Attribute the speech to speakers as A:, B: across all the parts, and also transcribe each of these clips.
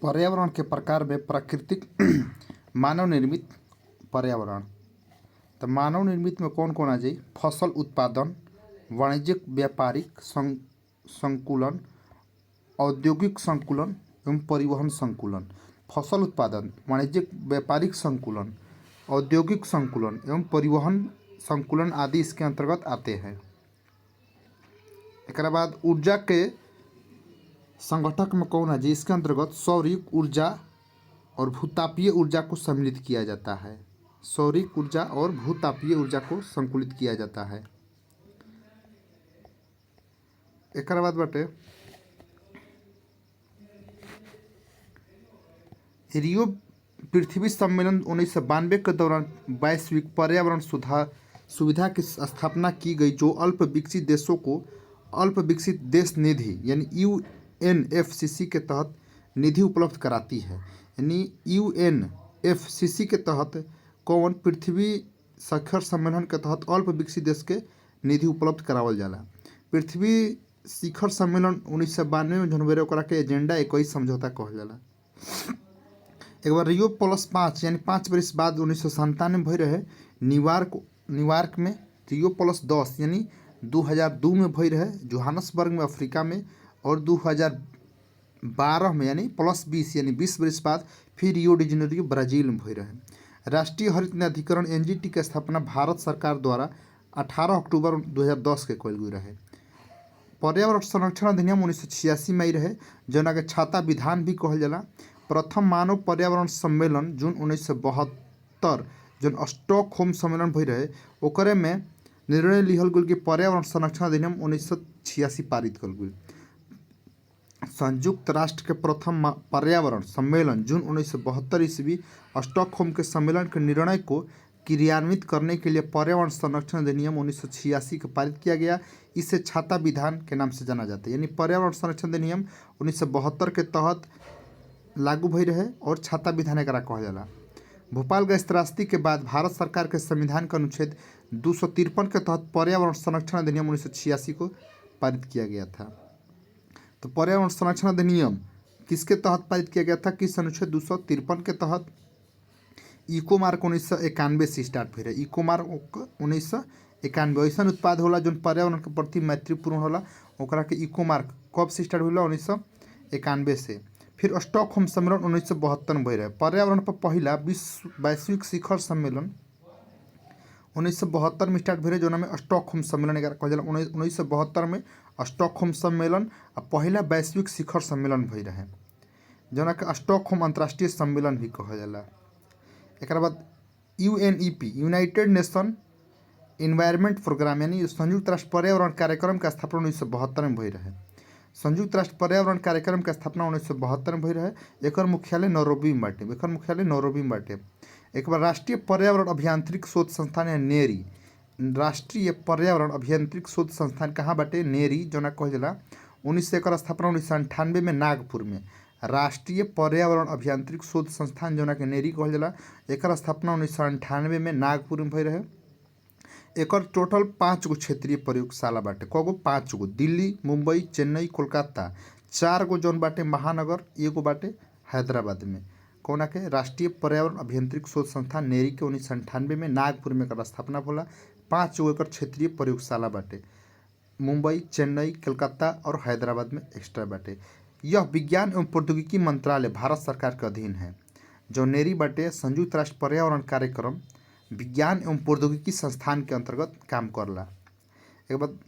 A: पर्यावरण के प्रकार में प्राकृतिक मानव निर्मित पर्यावरण। तो मानव निर्मित में कौन कौन आ जाई? फसल उत्पादन, वाणिज्यिक व्यापारिक संकुलन, औद्योगिक संकुलन एवं परिवहन संकुलन। फसल उत्पादन, वाणिज्यिक व्यापारिक संकुलन, औद्योगिक संकुलन एवं परिवहन संकुलन आदि इसके अंतर्गत आते हैं। एक बाद ऊर्जा के संगठक में कौन है जी? इसके अंतर्गत सौरिक ऊर्जा और भूतापीय ऊर्जा को सम्मिलित किया जाता है। सौरिक ऊर्जा और भूतापीय ऊर्जा को संकुलित किया जाता है। एक बाद बाटे रियो पृथ्वी सम्मेलन 1992 के दौरान वैश्विक पर्यावरण सुविधा की स्थापना की गई, जो अल्प विकसित देशों को अल्प विकसित देश निधि यानी यूएनएफसीसी के तहत निधि उपलब्ध कराती है। यानी यूएनएफसीसी के तहत कौन? पृथ्वी शिखर सम्मेलन के तहत अल्प विकसित देश के निधि उपलब्ध करावल जाला। पृथ्वी शिखर सम्मेलन 1992 में जनवरी ओकरा के एजेंडा 21 समझौता कहल जाला। एक बार रियो +5 यानी 5 वर्ष बाद 1997 में भई रहे न्यूयॉर्क में। रियो +10 यानी 2002 में भई रहे जोहान्सबर्ग में अफ्रीका में। और 2012 में यानी +20 यानी 20 वर्ष बाद फिर रियो डी जेनेरियो ब्राजील में भई रहे। राष्ट्रीय हरित न्यायाधिकरण एनजीटी की स्थापना भारत सरकार द्वारा 18 अक्टूबर 2010 के कइल गई रहे। पर्यावरण संरक्षण अधिनियम 1986 में रहे, जौना के छाता विधान भी कहल जाला। प्रथम मानव पर्यावरण सम्मेलन जून 1972 जौन स्टॉकहोम सम्मेलन भई रहे, ओकरे में निर्णय लिहल गई कि पर्यावरण संरक्षण अधिनियम 1986 पारित कल गई। संयुक्त राष्ट्र के प्रथम पर्यावरण सम्मेलन जून 1972 ईस्वी स्टॉकहोम के सम्मेलन के निर्णय को क्रियान्वित करने के लिए पर्यावरण संरक्षण अधिनियम 1986 को पारित किया गया। इसे छाता विधान के नाम से जाना जाता है। यानी पर्यावरण संरक्षण अधिनियम 1972 के तहत लागू भई रहे और छाता विधान एकरा कहल जाला। भोपाल गैस त्रासदी के बाद भारत सरकार के संविधान के अनुच्छेद 253 के तहत पर्यावरण संरक्षण अधिनियम 1986 को पारित किया गया था। तो पर्यावरण संरक्षण अधिनियम किसके तहत पारित किया गया था? किस अनुच्छेद 253 के तहत? इको मार्क 1991 से स्टार्ट भई रहे। इको मार्क 1991 ऐसा उत्पाद होला जो पर्यावरण के प्रति मैत्रीपूर्ण होला, ओकरा के इको मार्क कब से स्टार्ट होला? 1991 से। फिर स्टॉकहोम सम्मेलन 1972 में भई रहे। पर्यावरण पर पहला विश्व वैश्विक शिखर सम्मेलन 1972 में स्टार्ट भई रहे, जो में स्टॉकहोम सम्मेलन कहल जाला। 1972 में स्टॉकहोम सम्मेलन आ पहला वैश्विक शिखर सम्मेलन भई रहे, जना के स्टॉकहोम अंतर्राष्ट्रीय सम्मेलन भी कहल जाला। एक बाद UNEP United Nation Environment Programme यानी संयुक्त राष्ट्र पर्यावरण कार्यक्रम का स्थापना 1972 में भई रहे। संयुक्त राष्ट्र पर्यावरण कार्यक्रम का स्थापना 1972 में भई रहे। एकर मुख्यालय नैरोबी में बाटे। एक बार राष्ट्रीय पर्यावरण अभियांत्रिकी शोध संस्थान है नेरी। राष्ट्रीय पर्यावरण अभियांत्रिकी शोध संस्थान कहाँ बाटे? नेरी, जना कहल जाला। 19 एकर स्थापना 1998 में नागपुर में। राष्ट्रीय पर्यावरण अभियांत्रिकी शोध संस्थान जना के नेरी कहल जाला, एकर स्थापना 1998 में नागपुर में भई रहे। एकर टोटल 5 गो क्षेत्रीय प्रयोगशाला बाटे। कगो? 5 गो। दिल्ली, मुंबई, चेन्नई, कोलकाता। 4 गो जौन बाटे महानगर, एगो बाटे हैदराबाद में। कौना के? राष्ट्रीय पर्यावरण अभियांत्रिकी शोध संस्थान नेरी के 1998 में नागपुर में एकर स्थापना होला। 5 गो एकर क्षेत्रीय प्रयोगशाला बाटे। मुंबई, चेन्नई, कोलकाता और हैदराबाद में एक्स्ट्रा बाटे। यह विज्ञान एवं प्रौद्योगिकी मंत्रालय भारत सरकार के अधीन है। जो नेरी बाटे संयुक्त राष्ट्र पर्यावरण कार्यक्रम विज्ञान एवं प्रौद्योगिकी संस्थान के अंतर्गत काम करला। एक बाद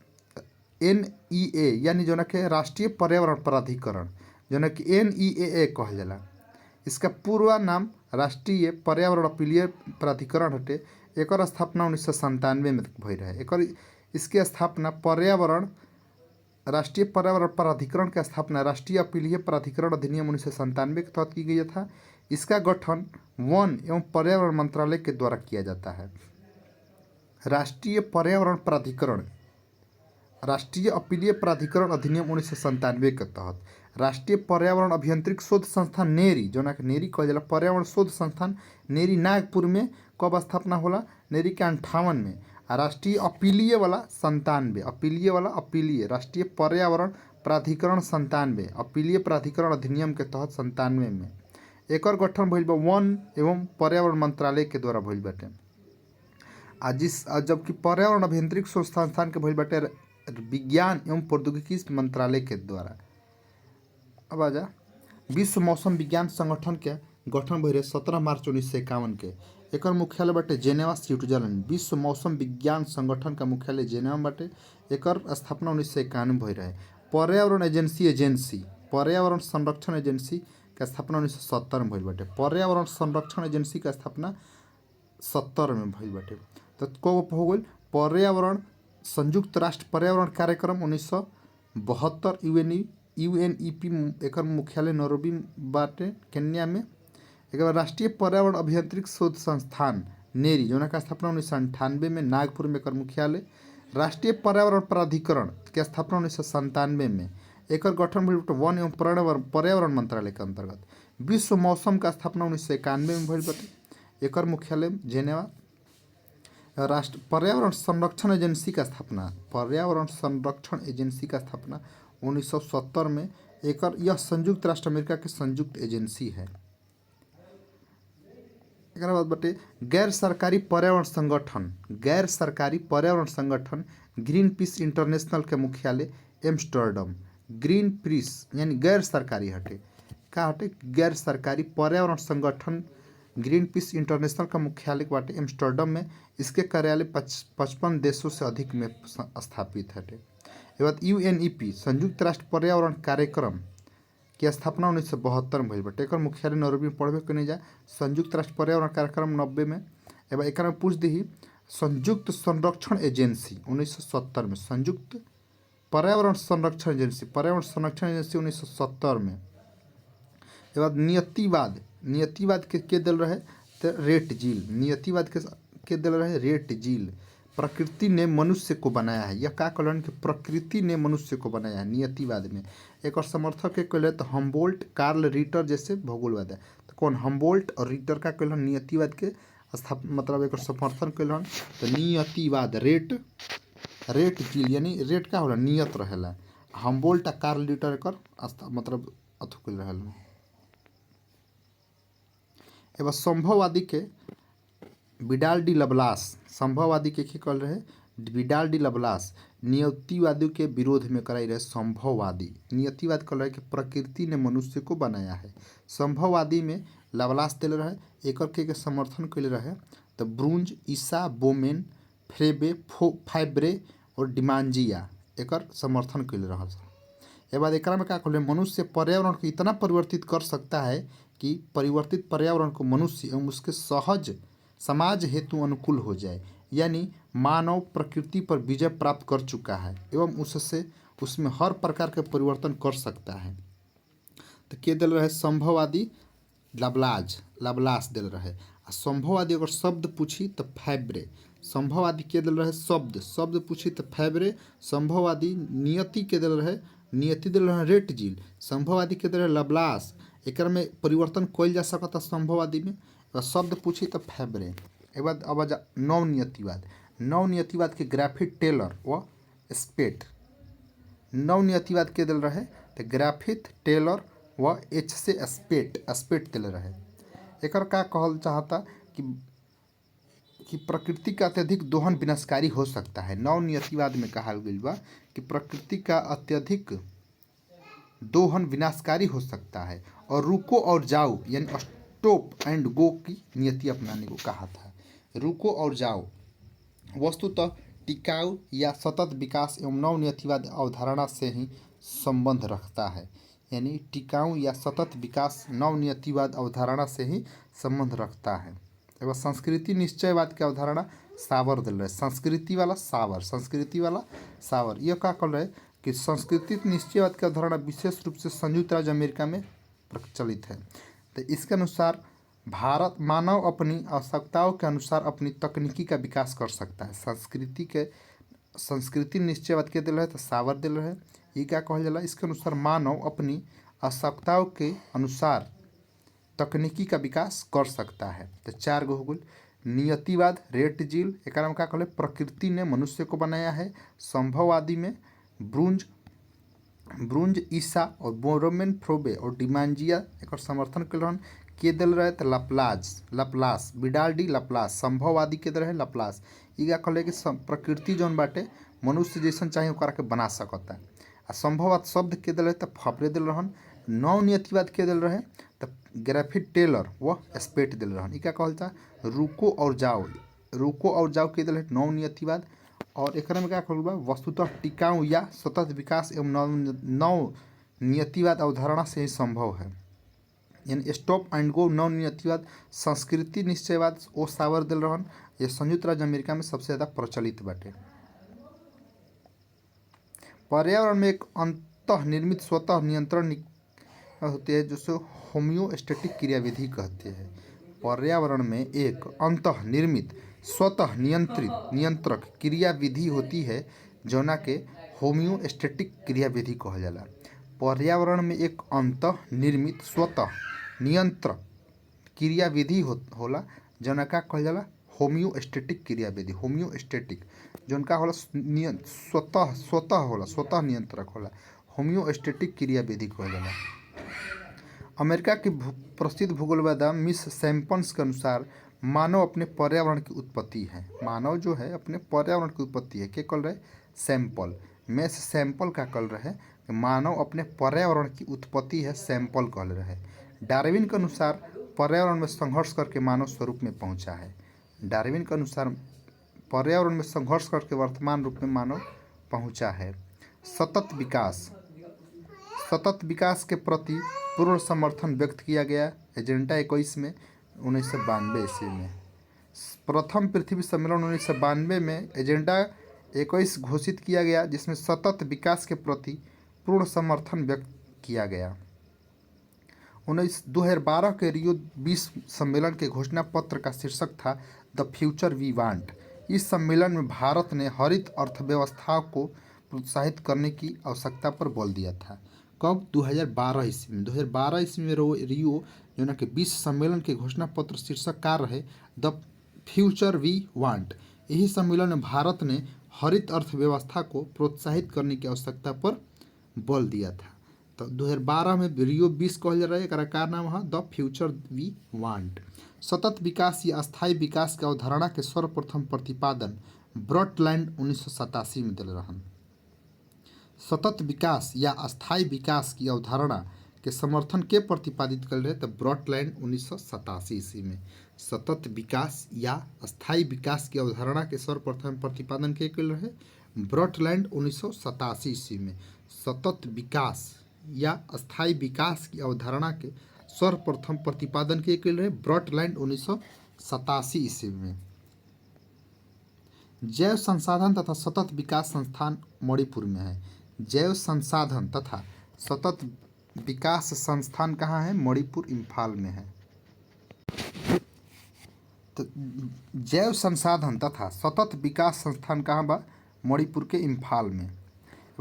A: एनईए यानी जो के राष्ट्रीय पर्यावरण प्राधिकरण, जो कि एनईए कहल जाला। इसका पूर्व नाम राष्ट्रीय पर्यावरण अपीलीय प्राधिकरण हटे। एकर स्थापना 1997 में भई रहे। इसके स्थापना राष्ट्रीय पर्यावरण प्राधिकरण की स्थापना राष्ट्रीय अपीलीय प्राधिकरण अधिनियम 1997 के तहत की गई था। इसका गठन वन एवं पर्यावरण मंत्रालय के द्वारा किया जाता है। राष्ट्रीय पर्यावरण प्राधिकरण राष्ट्रीय अपीलीय प्राधिकरण अधिनियम 1997 के तहत राष्ट्रीय पर्यावरण अभियांत्रिकी शोध संस्थान नेरी, जो कि नेरी कहल जाला, पर्यावरण शोध संस्थान नेरी नागपुर में कब स्थापना होला? नेरी के 58 में। राष्ट्रीय अपीलीय वाला 97। अपीलीय राष्ट्रीय पर्यावरण प्राधिकरण 97 अपीलीय प्राधिकरण अधिनियम के तहत 97 में एकर गठन भइल बा वन एवं पर्यावरण मंत्रालय के द्वारा भइल बाटे। जबकि पर्यावरण अभियांत्रिक शोध संस्थान के भइल बाटे विज्ञान एवं प्रौद्योगिकी मंत्रालय के द्वारा। अब आजा विश्व मौसम विज्ञान संगठन के गठन भइल 17 मार्च 1951 के। एकर मुख्यालय बाटे जेनेवा स्विट्जरलैंड। विश्व मौसम विज्ञान संगठन का मुख्यालय जेनेवा बाटे। एकर स्थापना 1951 भइल रहे। पर्यावरण एजेंसी पर्यावरण संरक्षण एजेंसी का स्थापना 1970 में भइल बाटे। पर्यावरण संरक्षण एजेंसी का स्थापना 70 में भइल बाटे। तो को हो गइल पर्यावरण संयुक्त राष्ट्र पर्यावरण कार्यक्रम 1972 यूएनईपी एकर मुख्यालय नैरोबी बाटे केन्या में। एक राष्ट्रीय पर्यावरण अभियांत्रिक शोध संस्थान नेरी जोना का स्थापना 1998 में नागपुर में एकर मुख्यालय। राष्ट्रीय पर्यावरण प्राधिकरण के स्थापना 1997 में एकर गठन भइल वन एवं पर्यावरण मंत्रालय के अंतर्गत। विश्व मौसम का स्थापना 1991 में भइल बाटे। एकर मुख्यालय जेनेवा। राष्ट्र पर्यावरण संरक्षण एजेंसी का स्थापना 1970 में एकर यह संयुक्त राष्ट्र अमेरिका के संयुक्त एजेंसी है। एक बाद बाटे गैर सरकारी पर्यावरण संगठन ग्रीन पीस इंटरनेशनल के मुख्यालय एम्स्टर्डम। ग्रीन पीस यानी गैर सरकारी हटे का हटे गैर सरकारी पर्यावरण संगठन ग्रीन पीस इंटरनेशनल का मुख्यालय बाटे एम्स्टर्डम में। इसके कार्यालय 55 देशों से अधिक में स्थापित हटे। ये बात यूएनईपी संयुक्त राष्ट्र पर्यावरण कार्यक्रम की स्थापना 1972 में भइल बाटे। एकर मुख्यालय नैरोबी में पढ़बे के नहीं जाए। संयुक्त राष्ट्र पर्यावरण कार्यक्रम 90 में। एवं एक में पूछ दी संयुक्त संरक्षण एजेंसी 1970 में। संयुक्त पर्यावरण संरक्षण एजेंसी 1970 में। एक बाद नियतिवाद के दिल रहे तो रेट जील। नियतिवाद के दिल रहे रेट जील। प्रकृति ने मनुष्य को बनाया है। यह का कहलन कि प्रकृति ने मनुष्य को बनाया है नियतिवाद में। एक और समर्थक के कहले तो हम्बोल्ट कार्ल रिटर जैसे भूगोलवाद है। तो कौन हम्बोल्ट और रिटर का कहलन नियतिवाद के मतलब एक समर्थन कहलन तो नियतिवाद रेट जील यानी रेट का होला नियत रहेला। हम्बोल्ट आ कार्ल रिटर एकर मतलब अथु कइल रहेला। एवं संभववादी के विडाल डी लबलास संभववादी के कहल रहे विडाल डी लबलास नियतिवादी के विरोध में कराई रहे। संभववादी नियतिवाद कहल रहे कि प्रकृति ने मनुष्य को बनाया है। संभववादी में लबलास दिल रहे। एकर के समर्थन कैले रहे तो ब्रूंज ईसा बोमेन फ्रेबे फाइब्रे और डिमांजिया एकर समर्थन कैले रहा। ए बाद एक में क्या कहल मनुष्य पर्यावरण को इतना परिवर्तित कर सकता है कि परिवर्तित पर्यावरण को मनुष्य एवं उसके सहज समाज हेतु अनुकूल हो जाए। यानी मानव प्रकृति पर विजय प्राप्त कर चुका है एवं उसमें हर प्रकार के परिवर्तन कर सकता है। तो के दिल रहे संभववादी लबलास दिल रहे। आ संभववादी अगर शब्द पूछी तो फैब्रे। संभववादी के दिल रहे शब्द पूछी तो फैब्रे। संभववादी नियति के दिल रहे रेट जील। संभववादी के दिल रहे लबलास। एक में परिवर्तन कइल जा सकता संभववादी में। शब्द पूछी तो फैब्रे। एक बाद अब नवनियतिवाद के ग्राफिट टेलर व स्पेट। नवनियतिवाद के दिल रहे तो ग्राफिट टेलर व एच से स्पेट दिल रहे। एकर का कहल चाहता कि प्रकृति का अत्यधिक दोहन विनाशकारी हो सकता है। नवनियतिवाद में कहा गइल बा कि प्रकृति का अत्यधिक दोहन विनाशकारी हो सकता है और रुको और जाओ यानी स्टॉप एंड गो की नियति अपनाने को कहा था। रुको और जाओ वस्तुतः टिकाऊ या सतत विकास एवं नवनियतिवाद अवधारणा से ही संबंध रखता है। यानी टिकाऊ या सतत विकास नवनियतिवाद अवधारणा से ही संबंध रखता है। एवं संस्कृति निश्चयवाद की अवधारणा सावर दिल रहे। संस्कृति वाला सावर यह क्या कर रहे कि संस्कृति निश्चयवाद की अवधारणा विशेष रूप से संयुक्त राज्य अमेरिका में प्रचलित है। तो इसके अनुसार भारत मानव अपनी आवश्यकताओं के अनुसार अपनी तकनीकी का विकास कर सकता है। संस्कृति निश्चयवाद के दिल रहे तो सावर दिल रहे। ये क्या कहल जाला इसके अनुसार मानव अपनी आवश्यकताओं के अनुसार तकनीकी का विकास कर सकता है। तो 4 गो हो गल। नियतिवाद रेट जील एक में क्या कहले प्रकृति ने मनुष्य को बनाया है। संभववादी में ब्रूंज ब्रुंज ईसा और बोरोमेन फ्रोबे और डिमांजिया एक समर्थन कर रहन के दिल रहे तो लपलास विडाल डी लपलास संभववादी के रहे लपलास। ई का कहले कि प्रकृति जौन बाटे मनुष्य जैसन चाहे ओकरा के बना सकता। आ संभववाद शब्द के दिल रहे तो फफरे दिल रहन। नवनियतिवाद के दिल रहे तो ग्राफिट टेलर व स्पेट दिल रहन। ई का कहल था रुको और जाओ के दिल रहे नवनियतिवाद। और एक में क्या कहल बा वस्तुतः टिकाऊ या सतत विकास एवं नव नियतिवाद अवधारणा से ही संभव है। यानी स्टॉप एंड गो नव नियतिवाद संस्कृति निश्चयवाद ओ सावर दिल रहन। ये संयुक्त राज्य अमेरिका में सबसे ज़्यादा प्रचलित बाटे। पर्यावरण में एक अंतः निर्मित स्वतः नियंत्रण होती है जिसे होम्योस्टेटिक क्रियाविधि कहते हैं। पर्यावरण में एक अंतः निर्मित स्वतः नियंत्रक क्रियाविधि होती है जौना के होम्योस्टेटिक क्रियाविधि कहल जाला। पर्यावरण में एक अंतः निर्मित स्वतः नियंत्रक क्रियाविधि होला जौना का कहल जाला होम्योस्टेटिक क्रियाविधि। होम्योस्टेटिक जौन का होला स्वतः नियंत्रक होला होम्योस्टेटिक क्रियाविधि कहल जाला। अमेरिका की प्रसिद्ध भूगोलवेदा मिस सैम्पन्स के अनुसार मानव अपने पर्यावरण की उत्पत्ति है। मानव जो है अपने पर्यावरण की उत्पत्ति है। क्या कल रहे सैंपल में से सैंपल का कल रहे मानव अपने पर्यावरण की उत्पत्ति है सैंपल कल रहे। डार्विन के अनुसार पर्यावरण में संघर्ष करके मानव स्वरूप में पहुंचा है। डार्विन के अनुसार पर्यावरण में संघर्ष करके वर्तमान रूप में मानव पहुंचा है। सतत विकास के प्रति पूर्ण समर्थन व्यक्त किया गया एजेंडा 21 में 1992 ईस्वी में। प्रथम पृथ्वी सम्मेलन 1992 में एजेंडा 21 घोषित किया गया जिसमें सतत विकास के प्रति पूर्ण समर्थन व्यक्त किया गया। 2012 के रियो 20 सम्मेलन के घोषणा पत्र का शीर्षक था द फ्यूचर वी वांट। इस सम्मेलन में भारत ने हरित अर्थव्यवस्था को प्रोत्साहित करने की आवश्यकता पर बल दिया था। कब 2012 ईस्वी में 2012 ईस्वी में रियो जो कि 20 सम्मेलन के घोषणा पत्र शीर्षक का रहे द फ्यूचर वी वांट। यही सम्मेलन में भारत ने हरित अर्थव्यवस्था को प्रोत्साहित करने की आवश्यकता पर बल दिया था। तो 2012 में रियो 20 कहल जा रहा है का नाम है द फ्यूचर वी वांट। सतत विकास या अस्थायी विकास के अवधारणा के सर्वप्रथम प्रतिपादन ब्रॉटलैंड 1987 में दिल रहन। सतत विकास या अस्थायी विकास की अवधारणा के समर्थन के प्रतिपादित कर रहे तो ब्रॉटलैंड 1987 ईस्वी में। सतत विकास या अस्थायी विकास की अवधारणा के सर्वप्रथम प्रतिपादन के कर रहे ब्रॉटलैंड 1987 ईस्वी में। सतत विकास या अस्थायी विकास की अवधारणा के सर्वप्रथम प्रतिपादन के कर रहे ब्रॉटलैंड 1987 ईस्वी में। जैव संसाधन तथा सतत विकास संस्थान मणिपुर में है। जैव संसाधन तथा सतत विकास संस्थान कहाँ है? मणिपुर इम्फाल में है। तो जैव संसाधन तथा सतत विकास संस्थान कहाँ बा? मणिपुर के इम्फाल में।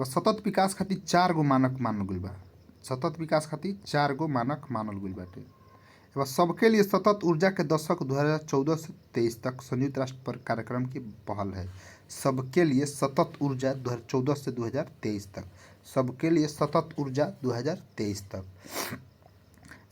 A: सतत विकास खातिर 4 गो मानक मानल गइल बा। सतत विकास खातिर 4 गो मानक मानल गइल बाटे। सबके लिए सतत ऊर्जा के दशक 2014 से 23 तक संयुक्त राष्ट्र पर कार्यक्रम की पहल है। सबके लिए सतत ऊर्जा 2014 से 2023 तक। सबके लिए सतत ऊर्जा 2023 तक।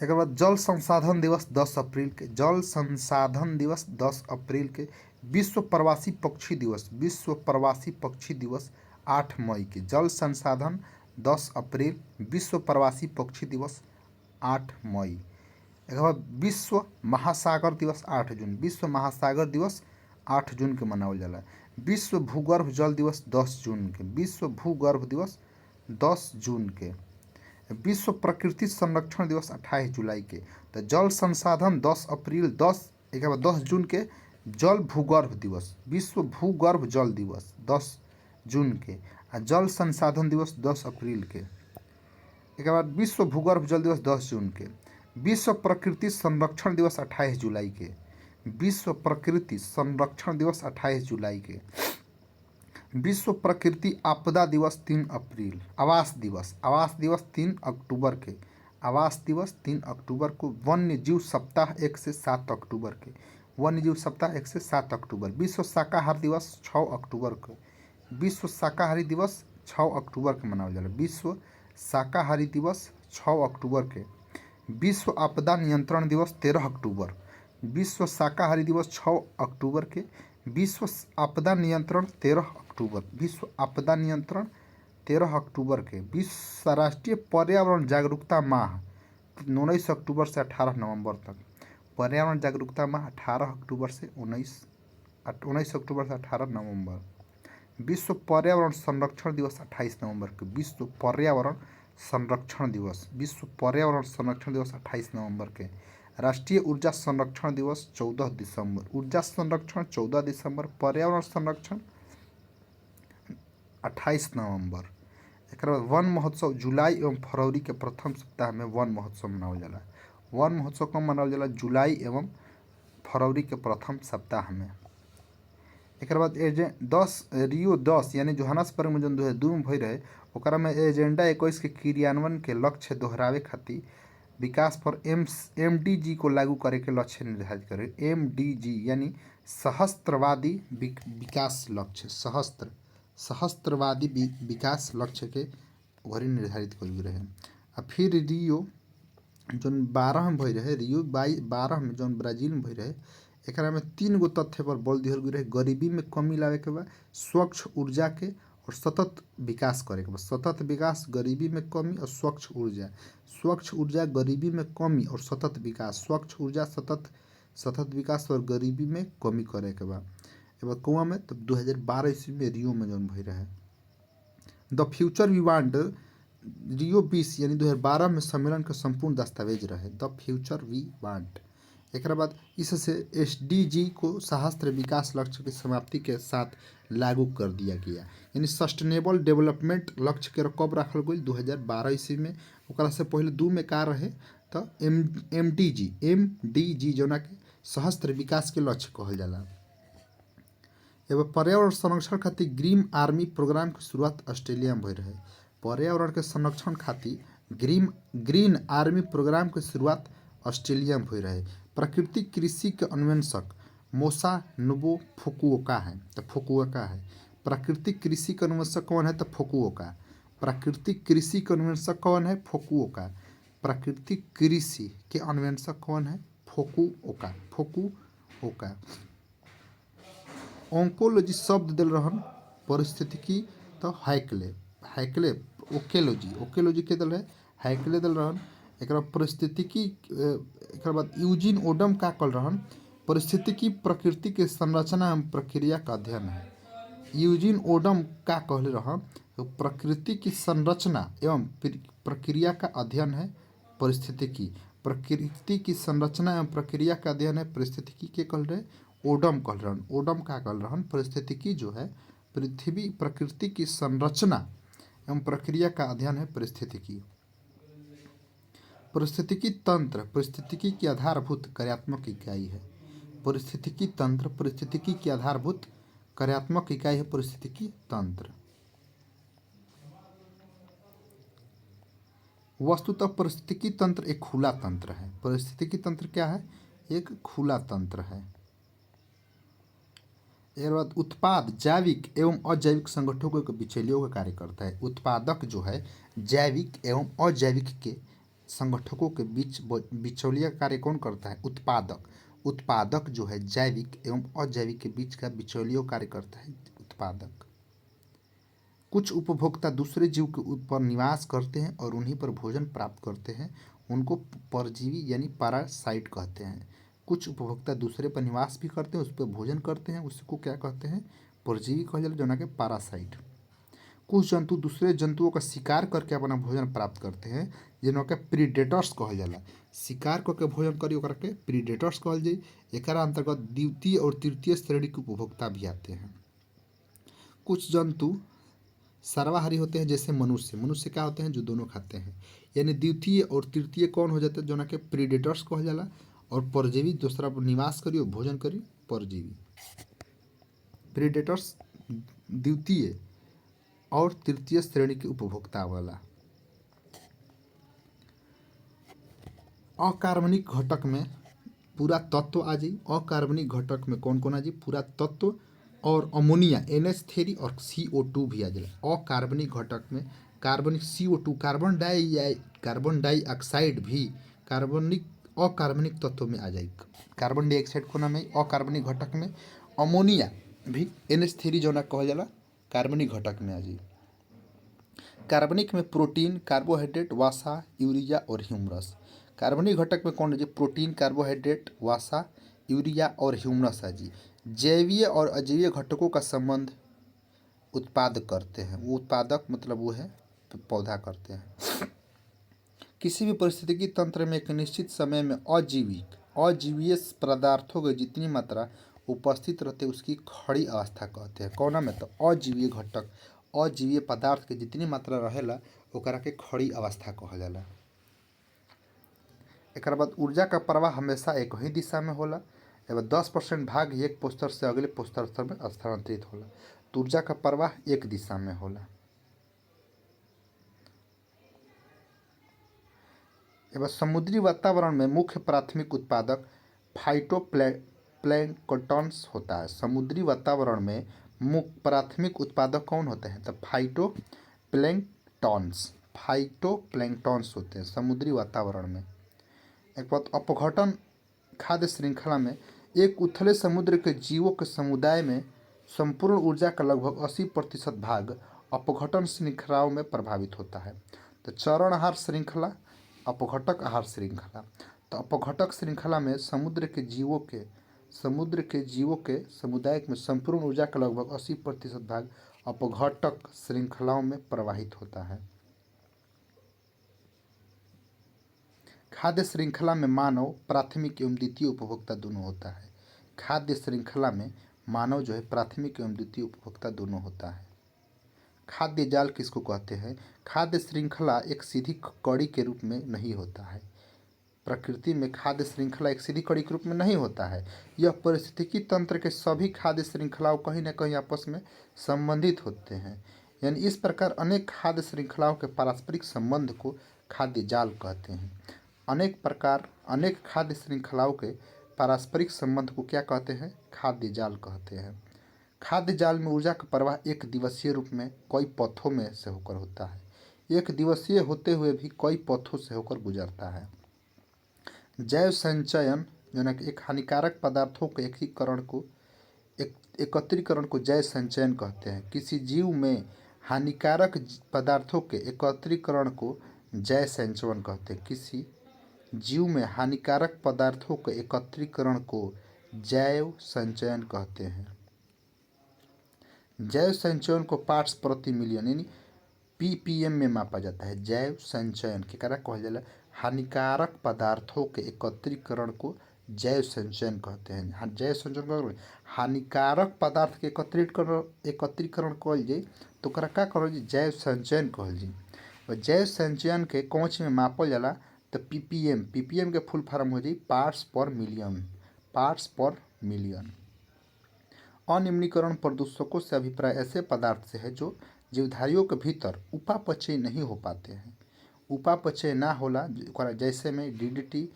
A: एक बाद जल संसाधन दिवस 10 अप्रैल के। जल संसाधन दिवस 10 अप्रैल के। विश्व प्रवासी पक्षी दिवस। विश्व प्रवासी पक्षी दिवस 8 मई के। जल संसाधन 10 अप्रैल। विश्व प्रवासी पक्षी दिवस 8 मई। एक बाद विश्व महासागर दिवस 8 जून। विश्व महासागर दिवस 8 जून के मनावल जाला। विश्व भूगर्भ जल दिवस 10 जून के। विश्व भूगर्भ दिवस 10 जून के। विश्व प्रकृति संरक्षण दिवस 28 जुलाई के। तो जल संसाधन 10 अप्रैल 10 जून के जल भूगर्भ दिवस। विश्व भूगर्भ जल दिवस 10 जून के। आ जल संसाधन दिवस 10 अप्रैल के। एक बाद विश्व भूगर्भ जल दिवस 10 जून के। विश्व प्रकृति संरक्षण दिवस 28 जुलाई के। विश्व प्रकृति संरक्षण दिवस 28 जुलाई के। विश्व प्रकृति आपदा दिवस 3 अप्रैल। आवास दिवस 3 अक्टूबर के। आवास दिवस 3 अक्टूबर को। वन्य जीव सप्ताह 1 से 7 अक्टूबर के। वन्य जीव सप्ताह 1 से 7 अक्टूबर। विश्व शाकाहार दिवस 6 अक्टूबर को। विश्व शाकाहारी दिवस 6 अक्टूबर के मनावल जाला। विश्व शाकाहारी दिवस 6 अक्टूबर के। विश्व आपदा नियंत्रण दिवस 13 अक्टूबर। विश्व शाकाहारी दिवस 6 अक्टूबर के। विश्व आपदा नियंत्रण 13 अक्टूबर। विश्व आपदा नियंत्रण 13 अक्टूबर के। विश्व राष्ट्रीय पर्यावरण जागरूकता माह 19 अक्टूबर से 18 नवंबर तक। पर्यावरण जागरूकता माह 18 अक्टूबर से 19 अक्टूबर से 18 नवंबर। विश्व पर्यावरण संरक्षण दिवस 28 नवंबर के। विश्व पर्यावरण संरक्षण दिवस 28 नवंबर के। राष्ट्रीय ऊर्जा संरक्षण दिवस 14 दिसंबर। ऊर्जा संरक्षण 14 दिसंबर। पर्यावरण संरक्षण 28 नवंबर। एक बाद वन महोत्सव जुलाई एवं फरवरी के प्रथम सप्ताह में वन महोत्सव मनावल जाला। वन महोत्सव कब मनावल जाला? जुलाई एवं फरवरी के प्रथम सप्ताह में। एक बाद रियो 10 यानी जोहान्सबर्ग में जो 2002 में भई रहे ओकरा में एजेंडा 21 के क्रियान्वयन के लक्ष्य दोहरावे खातिर विकास पर MDG को लागू करे के लक्ष्य निर्धारित करे। MDG यानी सहस्त्रवादी विकास लक्ष्य। सहस्त्रवादी विकास लक्ष्य के वही निर्धारित कल रहे। फिर रियो जो 12 में भई रहे, रियो 12 में जो ब्राजील में भई रहे, एकरा में 3 गो तथ्य पर बल दिहल गई रहे। गरीबी में कमी लावे के बा, स्वच्छ ऊर्जा के और सतत विकास करे के बा। सतत विकास, गरीबी में कमी और स्वच्छ ऊर्जा। स्वच्छ ऊर्जा, गरीबी में कमी और सतत विकास। स्वच्छ ऊर्जा, सतत विकास और गरीबी में कमी करे के बा। एवं कुआ में तब 2012 ईस्वी में रियो में जौन भई रहे। The future we want Rio 20 यानी 2012 में सम्मेलन के संपूर्ण दस्तावेज रहे। The future we want. एक बाद इससे SDG को सहस्त्र विकास लक्ष्य की समाप्ति के साथ लागू कर दिया गया। यानी सस्टेनेबल डेवलपमेंट लक्ष्य के कब रखल गई? 2012 ईस्वी में। ओकरा से पहले 2 में का रहे? तो MDG जोना के सहस्त्र विकास के लक्ष्य कहल जाला। एवं पर्यावरण संरक्षण खातिर ग्रीन आर्मी प्रोग्राम की शुरुआत ऑस्ट्रेलिया में भई रहे। पर्यावरण के संरक्षण खातिर ग्रीन आर्मी प्रोग्राम की शुरुआत ऑस्ट्रेलिया में भई रहे। प्राकृतिक कृषि के अन्वेषक मोसानोबु फुकुओका है। तो फुकुओका है प्राकृतिक कृषि के अन्वेषक कौन है? तो फुकुओका। प्राकृतिक कृषि के अन्वेषक कौन है? फुकुओका। प्राकृतिक कृषि के अन्वेषक कौन है? फुकुओका। ओंकोलॉजी शब्द दिल रहन पारिस्थितिकी तो हैकले ओकेलॉजी के दिल है हैकले दिल रहन। एक पारिस्थितिकी एक बाद यूजिन ओडम का कल रहन पारिस्थितिकी प्रकृति के संरचना एवं प्रक्रिया का अध्ययन है। यूजिन ओडम का कहले रहन प्रकृति की संरचना एवं प्रक्रिया का अध्ययन है पारिस्थितिकी। प्रकृति की संरचना एवं प्रक्रिया का अध्ययन है पारिस्थितिकी के कल रहे ओडम कल रहन। ओडम का कल रहन पारिस्थितिकी जो है पृथ्वी प्रकृति की संरचना एवं प्रक्रिया का अध्ययन है पारिस्थितिकी। पारिस्थितिकी तंत्र पारिस्थितिकी की आधारभूत कार्यात्मक इकाई है। पारिस्थितिकी तंत्र पारिस्थितिकी की आधारभूत कार्यात्मक इकाई है पारिस्थितिकी तंत्र। वस्तुतः पारिस्थितिकी तंत्र एक खुला तंत्र है। पारिस्थितिकी तंत्र क्या है? एक खुला तंत्र है। एक बाद उत्पाद जैविक एवं अजैविक संगठनों के बिचौलियों का कार्य करता है। उत्पादक जो है जैविक एवं अजैविक के संगठकों के बीच बिचौलिया कार्य कौन करता है? उत्पादक जो है जैविक एवं अजैविक के बीच का बिचौलियों कार्य करता है उत्पादक। कुछ उपभोक्ता दूसरे जीव के ऊपर निवास करते हैं और उन्हीं पर भोजन प्राप्त करते हैं, उनको परजीवी यानी पैरासाइट कहते हैं। कुछ उपभोक्ता दूसरे पर निवास भी करते हैं, उस पर भोजन करते हैं, उसको क्या कहते हैं? परजीवी कहल जाला, जोना के पैरासाइट। कुछ जंतु दूसरे जंतुओं का शिकार करके अपना भोजन प्राप्त करते हैं, जिन्हों के प्रीडेटर्स कहल जाला। शिकार करके भोजन करी ओकरा के प्रीडेटर्स कहल जाई। एकरा अंतर्गत द्वितीय और तृतीय श्रेणी के उपभोक्ता भी आते हैं। कुछ जंतु सर्वाहारी होते हैं, जैसे मनुष्य क्या होते हैं? जो दोनों खाते हैं। यानी द्वितीय और तृतीय कौन हो जाते हैं? जोना के प्रीडेटर्स कहल जाला। और परजीवी दूसरा पर निवास करी और भोजन करी परजीवी। प्रीडेटर्स द्वितीय और तृतीय श्रेणी के उपभोक्ता वाला। अकार्बनिक घटक में पूरा तत्व आ जाई। अकार्बनिक घटक में कौन कौन आ जाई? पूरा तत्व और अमोनिया NH3 और CO2 भी आ जाला। अकार्बनिक घटक में कार्बनिक CO2 कार्बन डाइऑक्साइड भी अकार्बनिक तत्वों में आ जाएगी। कार्बन डाइऑक्साइड को नाम है अकार्बनिक घटक में। अमोनिया भी NH3 जो ना कहल जाला कार्बनिक घटक में आ जाई। कार्बनिक में प्रोटीन, कार्बोहाइड्रेट, वसा, यूरिया और ह्यूमरस। कार्बनिक घटक में कौन है जी? प्रोटीन, कार्बोहाइड्रेट, वसा, यूरिया और ह्यूमरस है जी। जैवीय और अजैवीय घटकों का संबंध उत्पाद करते हैं। वो उत्पादक मतलब वो है पौधा करते हैं। किसी भी पारिस्थितिकी तंत्र में एक निश्चित समय में अजीवीय पदार्थों की जितनी मात्रा उपस्थित रहते हैं उसकी खड़ी अवस्था कहते हैं। कौना में? तो अजीवीय घटक, अजीवीय पदार्थ के जितनी मात्रा रहेला ओकरा के खड़ी अवस्था कहल जाला। एक बाद ऊर्जा का प्रवाह हमेशा एक ही दिशा में होला। एवं 10% भाग एक पोस्तर से अगले पोस्तर स्तर में स्थानांतरित होला। तो ऊर्जा का प्रवाह एक दिशा में होला। एवं समुद्री वातावरण में मुख्य प्राथमिक उत्पादक फाइटोप्लैंक्टन्स होता है। समुद्री वातावरण में मुख्य प्राथमिक उत्पादक कौन होते हैं? तो फाइटोप्लैंक्टन्स होते हैं समुद्री वातावरण में। एक बात अपघटन खाद्य श्रृंखला में एक उथले समुद्र के जीवों के समुदाय में संपूर्ण ऊर्जा का लगभग 80% भाग अपघटन श्रृंखलाओं में प्रभावित होता है। तो चरण आहार श्रृंखला, अपघटक आहार श्रृंखला। तो अपघटक श्रृंखला में समुद्र के जीवों के समुदाय में संपूर्ण ऊर्जा का लगभग 80% भाग अपघटक श्रृंखलाओं में प्रवाहित होता है। खाद्य श्रृंखला में मानव प्राथमिक एवं द्वितीय उपभोक्ता दोनों होता है। खाद्य श्रृंखला में मानव जो है प्राथमिक एवं द्वितीय उपभोक्ता दोनों होता है। खाद्य जाल किसको कहते हैं? खाद्य श्रृंखला एक सीधी कड़ी के रूप में नहीं होता है। प्रकृति में खाद्य श्रृंखला एक सीधी कड़ी के रूप में नहीं होता है। यह पारिस्थितिकी तंत्र के सभी खाद्य श्रृंखलाओं कहीं न कहीं आपस में संबंधित होते हैं। यानी इस प्रकार अनेक खाद्य श्रृंखलाओं के पारस्परिक संबंध को खाद्य जाल कहते हैं। अनेक खाद्य श्रृंखलाओं के पारस्परिक संबंध को क्या कहते हैं? खाद्य जाल कहते हैं। खाद्य जाल में ऊर्जा का प्रवाह एक दिवसीय रूप में कई पथों में से होकर होता है। एक दिवसीय होते हुए भी कई पथों से होकर गुजरता है। जैव संचयन जो ना एक हानिकारक पदार्थों के एकत्रीकरण को जैव संचयन कहते हैं। किसी जीव में हानिकारक पदार्थों के एकत्रीकरण को जैव संचयन कहते हैं। किसी जीव में हानिकारक पदार्थों के एकत्रीकरण को जैव संचयन कहते हैं। जैव संचयन को पार्ट्स प्रति मिलियन यानी ppm में मापा जाता है। जैव संचयन के कारण कहल जाला हानिकारक पदार्थों के एकत्रीकरण को जैव संचयन कहते हैं। जैव संचयन हानिकारक पदार्थ के एकत्रीकरण कहल जाए तो ओकरा का कहल जाए? जैव संचयन कहल जाए। जैव संचयन के कौच में मापल जाला तो ppm के फुल फॉर्म हो जाए पार्ट्स पर मिलियन। अनिम्नीकरण प्रदूषकों से अभिप्राय ऐसे पदार्थ से है जो जीवधारियों के भीतर उपापचय नहीं हो पाते हैं। उपापचय ना होला जैसे में DDT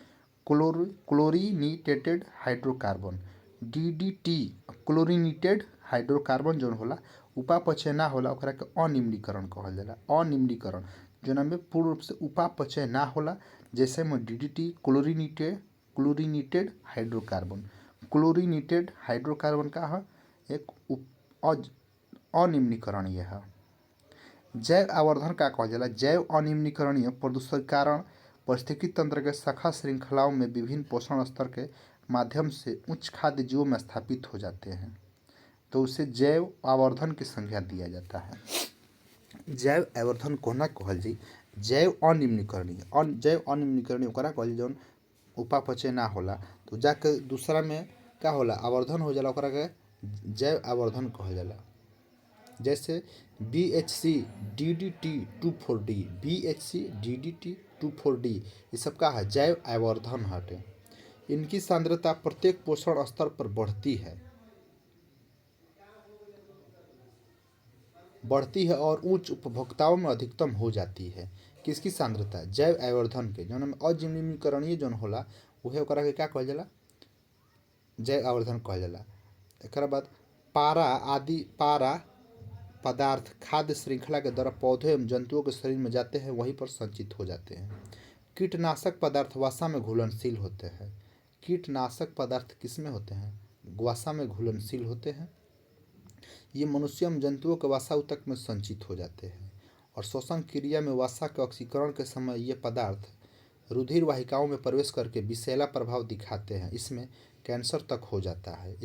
A: chlorinated hydrocarbon chlorinated hydrocarbon जो होला उपापचय ना होला ओकरा के अनिम्नीकरण कहल जाला। अनिम्नीकरण जो में पूर्ण रूप से उपापचय ना होला जैसे में DDT क्लोरीनेटेड हाइड्रोकार्बन का है एक अनिम्नीकरणीय है। जैव आवर्धन का कहल जाला? जैव अनिम्नीकरणीय प्रदूषण के कारण पारिस्थितिकी तंत्र के शाखा श्रृंखलाओं में विभिन्न पोषण स्तर के माध्यम से उच्च खाद्य जीवों में स्थापित हो जाते हैं तो उसे जैव आवर्धन की संज्ञा दिया जाता है। जैव आवर्धन कोना कहल जाई? जैव अनिम्नीकरणीय ओकरा कहल जौन उपापचय ना होला तो जाके दूसरा में का होला आवर्धन हो जाला ओकरा के जैव आवर्धन कहल जाला। जैसे BHC DDT24D ये सब का है? जैव आवर्धन हटे। इनकी सांद्रता प्रत्येक पोषण स्तर पर बढ़ती है और उच्च उपभोक्ताओं में अधिकतम हो जाती है। किसकी सांद्रता? जैव आवर्धन के जौन अनिम्नीकरणीय जौन होला उहे ओकरा के क्या कहल जाला? जैव आवर्धन कहल जाला। एक बाद पारा पदार्थ खाद्य श्रृंखला के द्वारा पौधे एवं जंतुओं के शरीर में जाते हैं वहीं पर संचित हो जाते हैं। कीटनाशक पदार्थ वसा में घुलनशील होते हैं। कीटनाशक पदार्थ किस में होते हैं? वसा में घुलनशील होते हैं। ये मनुष्य एवं जंतुओं के वसा ऊतक में संचित हो जाते हैं और श्वसन क्रिया में वसा के ऑक्सीकरण के समय ये पदार्थ रुधिर वाहिकाओं में प्रवेश करके विषैला प्रभाव दिखाते हैं। इसमें कैंसर तक हो जाता है।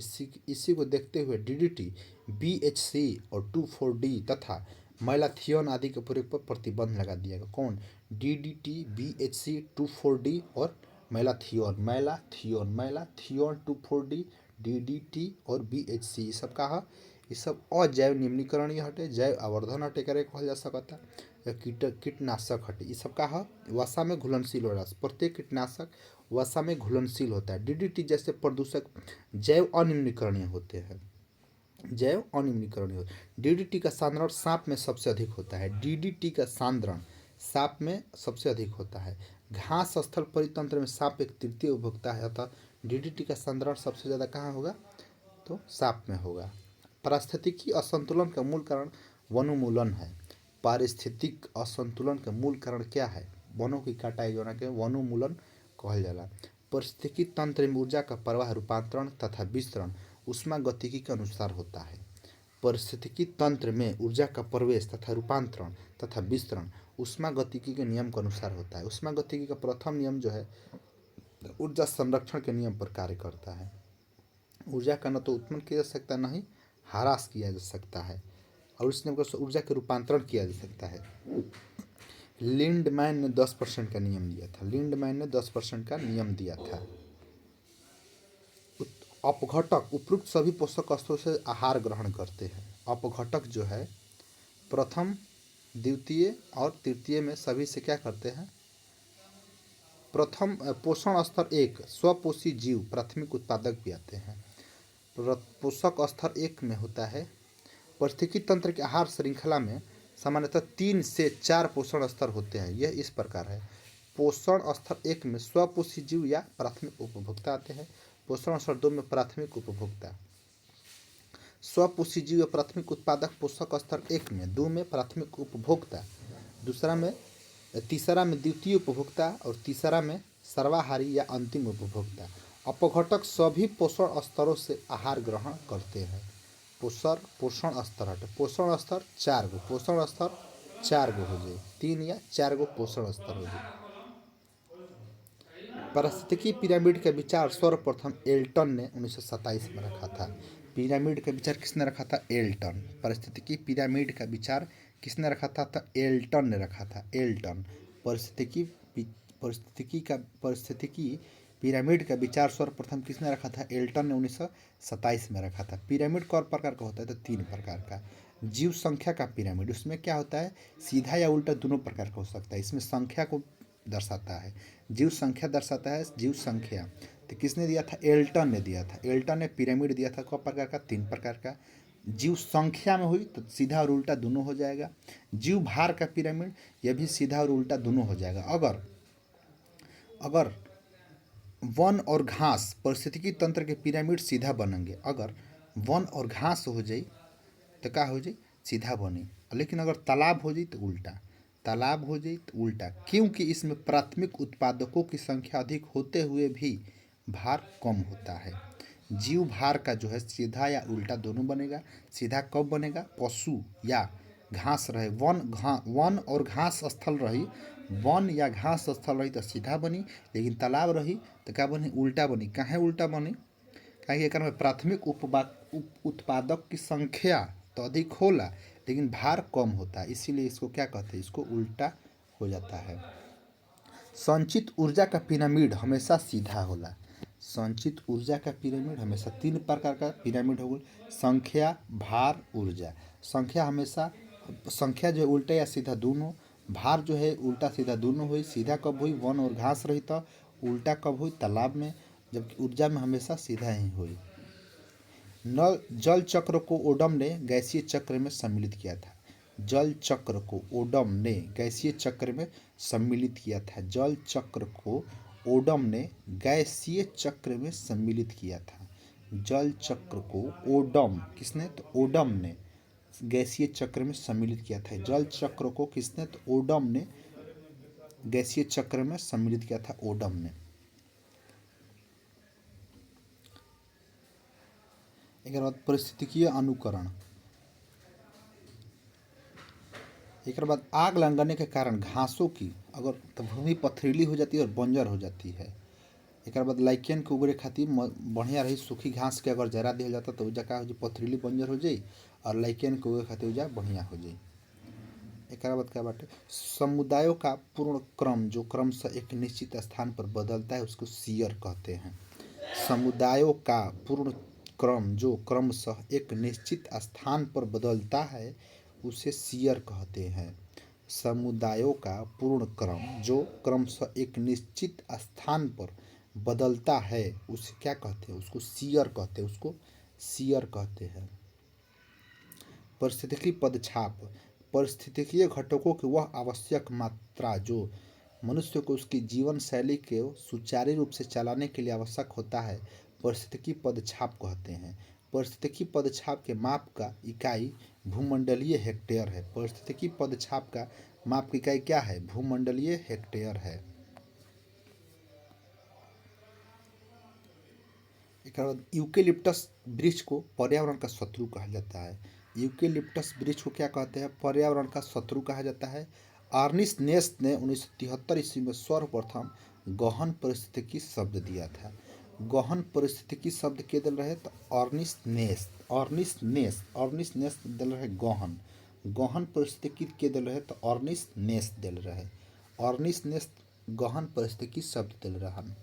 A: इसी को देखते हुए डीडीटी, बीएचसी और 2,4-D तथा मैलाथियन आदि के प्रयोग पर प्रतिबंध लगा दिया गया। कौन? डीडीटी, बीएचसी, 2,4-D और मैलाथियन 2,4-D, डीडीटी और बीएचसी सब का है? ये सब अजैव निम्नीकरणीय हटे, जैव आवर्धन हटे करे कहल जा सकता। कीटनाशक हटे, ये सब का है? वसा में घुलनशील हो रहा है। प्रत्येक कीटनाशक वसा में घुलनशील होता है। डीडीटी जैसे प्रदूषक जैव अनिम्नीकरणीय होते हैं। जैव अनिम्नीकरणीय। डीडीटी का सांद्रण सांप में सबसे अधिक होता है। डीडीटी का सांद्रण सांप में सबसे अधिक होता है। घास स्थल परितंत्र में सांप एक तृतीय उपभोक्ता है, अतः डीडीटी का सांद्रण सबसे ज़्यादा कहाँ होगा? तो सांप में होगा। पारिस्थितिकी असंतुलन का मूल कारण वनोन्मूलन है। पारिस्थितिक असंतुलन का मूल कारण क्या है? वनों की कटाई जो के वनोन्मूलन कहल जाला। पारिस्थितिकी तंत्र में ऊर्जा का प्रवाह, रूपांतरण तथा विस्तरण ऊष्मा गतिकी के अनुसार होता है। पारिस्थितिकी तंत्र में ऊर्जा का प्रवेश तथा रूपांतरण तथा विस्तरण ऊष्मा गतिकी के नियम के अनुसार होता है। ऊष्मा गतिकी का प्रथम नियम जो है ऊर्जा संरक्षण के नियम पर कार्य करता है। ऊर्जा का न तो उत्पन्न किया जा सकता, न ही ह्रास किया जा सकता है, और उस नियम को ऊर्जा के रूपांतरण किया जा सकता है। लिंडमैन ने 10% का नियम दिया था। लिंडमैन ने 10% का नियम दिया था। अपघटक उपयुक्त सभी पोषक तत्वों से आहार ग्रहण करते हैं। अपघटक जो है प्रथम, द्वितीय और तृतीय में सभी से क्या करते हैं? प्रथम पोषण स्तर 1 स्वपोषी जीव प्राथमिक उत्पादक भी आते हैं। पोषक स्तर 1 में होता है पारिस्थितिकी तंत्र के आहार श्रृंखला में सामान्यतः 3 से 4 पोषण स्तर होते हैं। यह इस प्रकार है। पोषण स्तर 1 में स्वपोषी जीव या प्राथमिक उपभोक्ता आते हैं। पोषण स्तर 2 में प्राथमिक उपभोक्ता। स्वपोषी जीव या प्राथमिक उत्पादक पोषक स्तर 1 में, 2 में प्राथमिक उपभोक्ता, तीसरा में द्वितीय उपभोक्ता और तीसरा में सर्वाहारी या अंतिम उपभोक्ता। अपघटक सभी पोषण स्तरों से आहार ग्रहण करते हैं। पोषण स्तर हटे, पोषण स्तर 4 गो, पोषण स्तर 4 गो हो जाए, 3 या 4 गो पोषण स्तर हो जाए। पारिस्थितिकी पिरामिड का विचार सर्वप्रथम एल्टन ने 1927 में रखा था। पिरामिड का विचार किसने रखा था? एल्टन। पारिस्थितिकी पिरामिड का विचार किसने रखा था? तो एल्टन ने रखा था। एल्टन। पारिस्थितिकी पिरामिड का विचार सर्वप्रथम किसने रखा था? एल्टन ने 1927 में रखा था। पिरामिड कौन प्रकार का होता है? तो 3 प्रकार का। जीव संख्या का पिरामिड, उसमें क्या होता है? सीधा या उल्टा दोनों प्रकार का हो सकता है। इसमें संख्या को दर्शाता है, जीव संख्या दर्शाता है, जीव संख्या। तो किसने दिया था? एल्टन ने दिया था। एल्टन ने पिरामिड दिया था कौ प्रकार का? 3 प्रकार का। जीव संख्या में हुई तो सीधा और उल्टा दोनों हो जाएगा। जीव भार का पिरामिड, यह भी सीधा और उल्टा दोनों हो जाएगा। अगर वन और घास, पारिस्थितिकी तंत्र के पिरामिड सीधा बनेंगे। अगर वन और घास हो जाए तो क्या हो जाए? सीधा बने। लेकिन अगर तालाब हो जाए तो उल्टा, तालाब हो जाए तो उल्टा, क्योंकि इसमें प्राथमिक उत्पादकों की संख्या अधिक होते हुए भी भार कम होता है। जीव भार का जो है सीधा या उल्टा दोनों बनेगा। सीधा कब बनेगा? पशु या घास रहे, वन और घास स्थल रही, वन या घास स्थल रही तो सीधा बनी, लेकिन तालाब रही तो क्या बनी? उल्टा बनी। काहे उल्टा बनी? कहीं एक में प्राथमिक उत्पादक की संख्या तो अधिक होला लेकिन भार कम होता है, इसीलिए इसको क्या कहते हैं? इसको उल्टा हो जाता है। संचित ऊर्जा का पिरामिड हमेशा सीधा होला। संचित ऊर्जा का पिरामिड हमेशा 3 प्रकार का पिरामिड हो गया। संख्या, भार, ऊर्जा। संख्या हमेशा, संख्या जो है उल्टा या सीधा दोनों, भार जो है उल्टा सीधा दोनों हुई। सीधा कब हुई? वन और घास रही तो। उल्टा कब हुई? तालाब में। जबकि ऊर्जा में हमेशा सीधा ही हुई। नल जल चक्र को ओडम ने गैसीय चक्र में सम्मिलित किया था। जल चक्र को ओडम ने गैसीय चक्र में सम्मिलित किया था। जल चक्र को ओडम ने गैसीय चक्र में सम्मिलित किया था। जल चक्र को ओडम, किसने? तो ओडम ने गैसीय चक्र में सम्मिलित किया था। जल चक्र को किसने? तो ओडम ने गैसीय चक्र में सम्मिलित किया था, ओडम ने। एक बाद परिस्थितिकीय अनुकरण। एक बाद आग लगने के कारण घासों की अगर तो भूमि पथरीली हो जाती है और बंजर हो जाती है। एक बाद लाइकेन के उगरे खातिर बढ़िया रही सूखी घास के अगर जरा दिया जाता तो उजा का हो पथरीली बंजर हो जाई और लाइकेन के उगरे खातिर उजा बढ़िया हो जाई। एक बाद क्या बाटे? समुदायों का पूर्ण क्रम जो क्रमशः एक निश्चित स्थान पर बदलता है उसको सीयर कहते हैं। समुदायों का पूर्ण क्रम जो क्रमशः एक निश्चित स्थान पर बदलता है उसे सीयर कहते हैं। समुदायों का पूर्ण क्रम जो क्रमशः एक निश्चित स्थान पर बदलता है उसे क्या कहते हैं? उसको सीयर कहते हैं, उसको सीयर कहते हैं। पारिस्थितिकी पदछाप। पारिस्थितिकीय घटकों की वह आवश्यक मात्रा जो मनुष्य को उसकी जीवन शैली के सुचारू रूप से चलाने के लिए आवश्यक होता है पारिस्थितिकी पदछाप कहते हैं। पारिस्थितिकी पदछाप के माप का इकाई भूमंडलीय हेक्टेयर है। पारिस्थितिकी पदछाप का माप की इकाई क्या है? भूमंडलीय हेक्टेयर है। एक यूकेलिप्टस वृक्ष को पर्यावरण का शत्रु कहा जाता है। यूकेलिप्टस वृक्ष को क्या कहते हैं? पर्यावरण का शत्रु कहा जाता है। अर्निस्ट नेस्ट ने 1973 ईस्वी में सर्वप्रथम गहन परिस्थितिकी शब्द दिया था। गहन परिस्थितिकी शब्द के दिल रहे तो अर्निस्ट नेस्ट दिल रहे गहन। गहन परिस्थितिकी के दिल रहे तो अर्निस्ट नेस्ट दिल रहे। अर्निस्ट नेस्ट गहन परिस्थितिकी शब्द दिल रहन।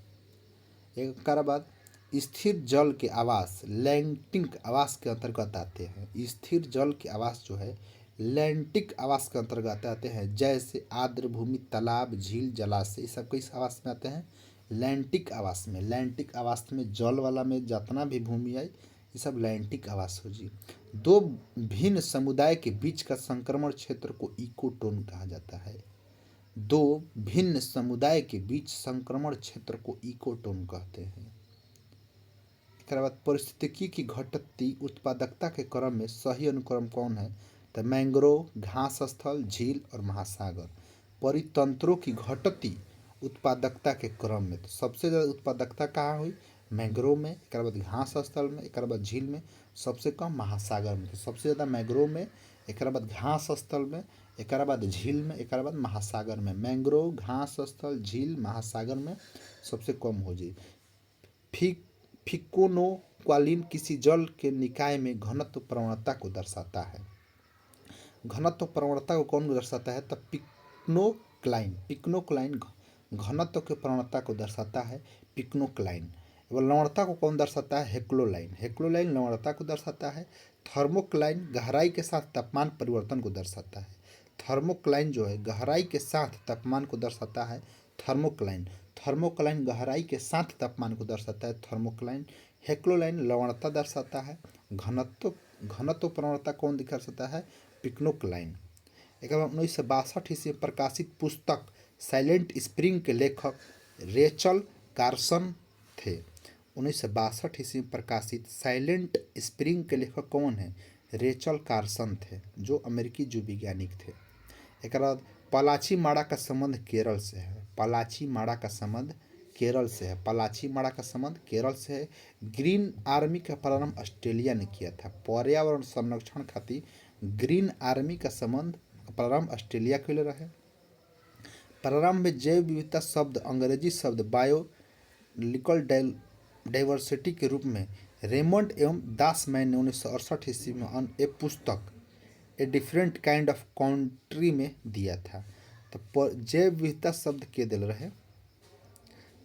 A: एक बाद स्थिर जल के आवास लैंटिक आवास के अंतर्गत आते हैं। स्थिर जल के आवास जो है लैंटिक आवास के अंतर्गत आते हैं, जैसे आर्द्र भूमि, तालाब, झील, जलाशय, ये सब किस आवास में आते हैं? लैंटिक आवास में। लैंटिक आवास में जल वाला में जितना भी भूमि आई ये सब लैंटिक आवास हो जी। दो भिन्न समुदाय के बीच का संक्रमण क्षेत्र को इकोटोन कहा जाता है। दो भिन्न समुदाय के बीच संक्रमण क्षेत्र को इकोटोन कहते हैं। एक बाद पारिस्थितिकी की घटती उत्पादकता के क्रम में सही अनुक्रम कौन है? तो मैंग्रोव, घास स्थल, झील और महासागर। परितंत्रों की घटती उत्पादकता के क्रम में तो सबसे ज़्यादा उत्पादकता कहाँ हुई? मैंग्रोव में, एक बाद घास स्थल में, एक बाद झील में, सबसे कम महासागर में। तो सबसे ज़्यादा मैंग्रोव में, एक बाद घास स्थल में, एक बाद झील में, एक बाद महासागर में। मैंग्रोव, घास स्थल, झील, महासागर में सबसे कम हो जाए। फिकोनोक्वालिन किसी जल के निकाय में घनत्व प्रवणता को दर्शाता है। घनत्व प्रवणता को कौन दर्शाता है? तो पिक्नोक्लाइन घनत्व के प्रवणता को दर्शाता है, पिक्नोक्लाइन। एवं लवणता को कौन दर्शाता है? हेक्लोलाइन लवणता को दर्शाता है। थर्मोक्लाइन गहराई के साथ तापमान परिवर्तन को दर्शाता है। थर्मोक्लाइन जो है गहराई के साथ तापमान को दर्शाता है, थर्मोक्लाइन गहराई के साथ तापमान को दर्शाता है, थर्मोक्लाइन। हेक्लोलाइन लवणता दर्शाता है। घनत्व प्रवणता कौन दर्शाता है? पिक्नोक्लाइन। एक 1962 ईस्वी में प्रकाशित पुस्तक साइलेंट स्प्रिंग के लेखक रेचल कार्सन थे। 1962 ईस्वी में प्रकाशित साइलेंट स्प्रिंग के लेखक कौन है? रेचल कार्सन थे, जो अमेरिकी जीव वैज्ञानिक थे। एक बाद पलाची माड़ा का संबंध केरल से है। पलाची माड़ा का संबंध केरल से है। ग्रीन आर्मी का प्रारंभ ऑस्ट्रेलिया ने किया था। पर्यावरण संरक्षण खातिर ग्रीन आर्मी का संबंध प्रारंभ ऑस्ट्रेलिया के लिए रहे। प्रारंभ में जैव विविधता शब्द अंग्रेजी शब्द बायोलॉजिकल डाइवर्सिटी के रूप में रेमंड एवं दासमैन ने 1968 ईस्वी में एक पुस्तक a different kind of country में दिया था। तो जैव विविधता शब्द के दिल रहे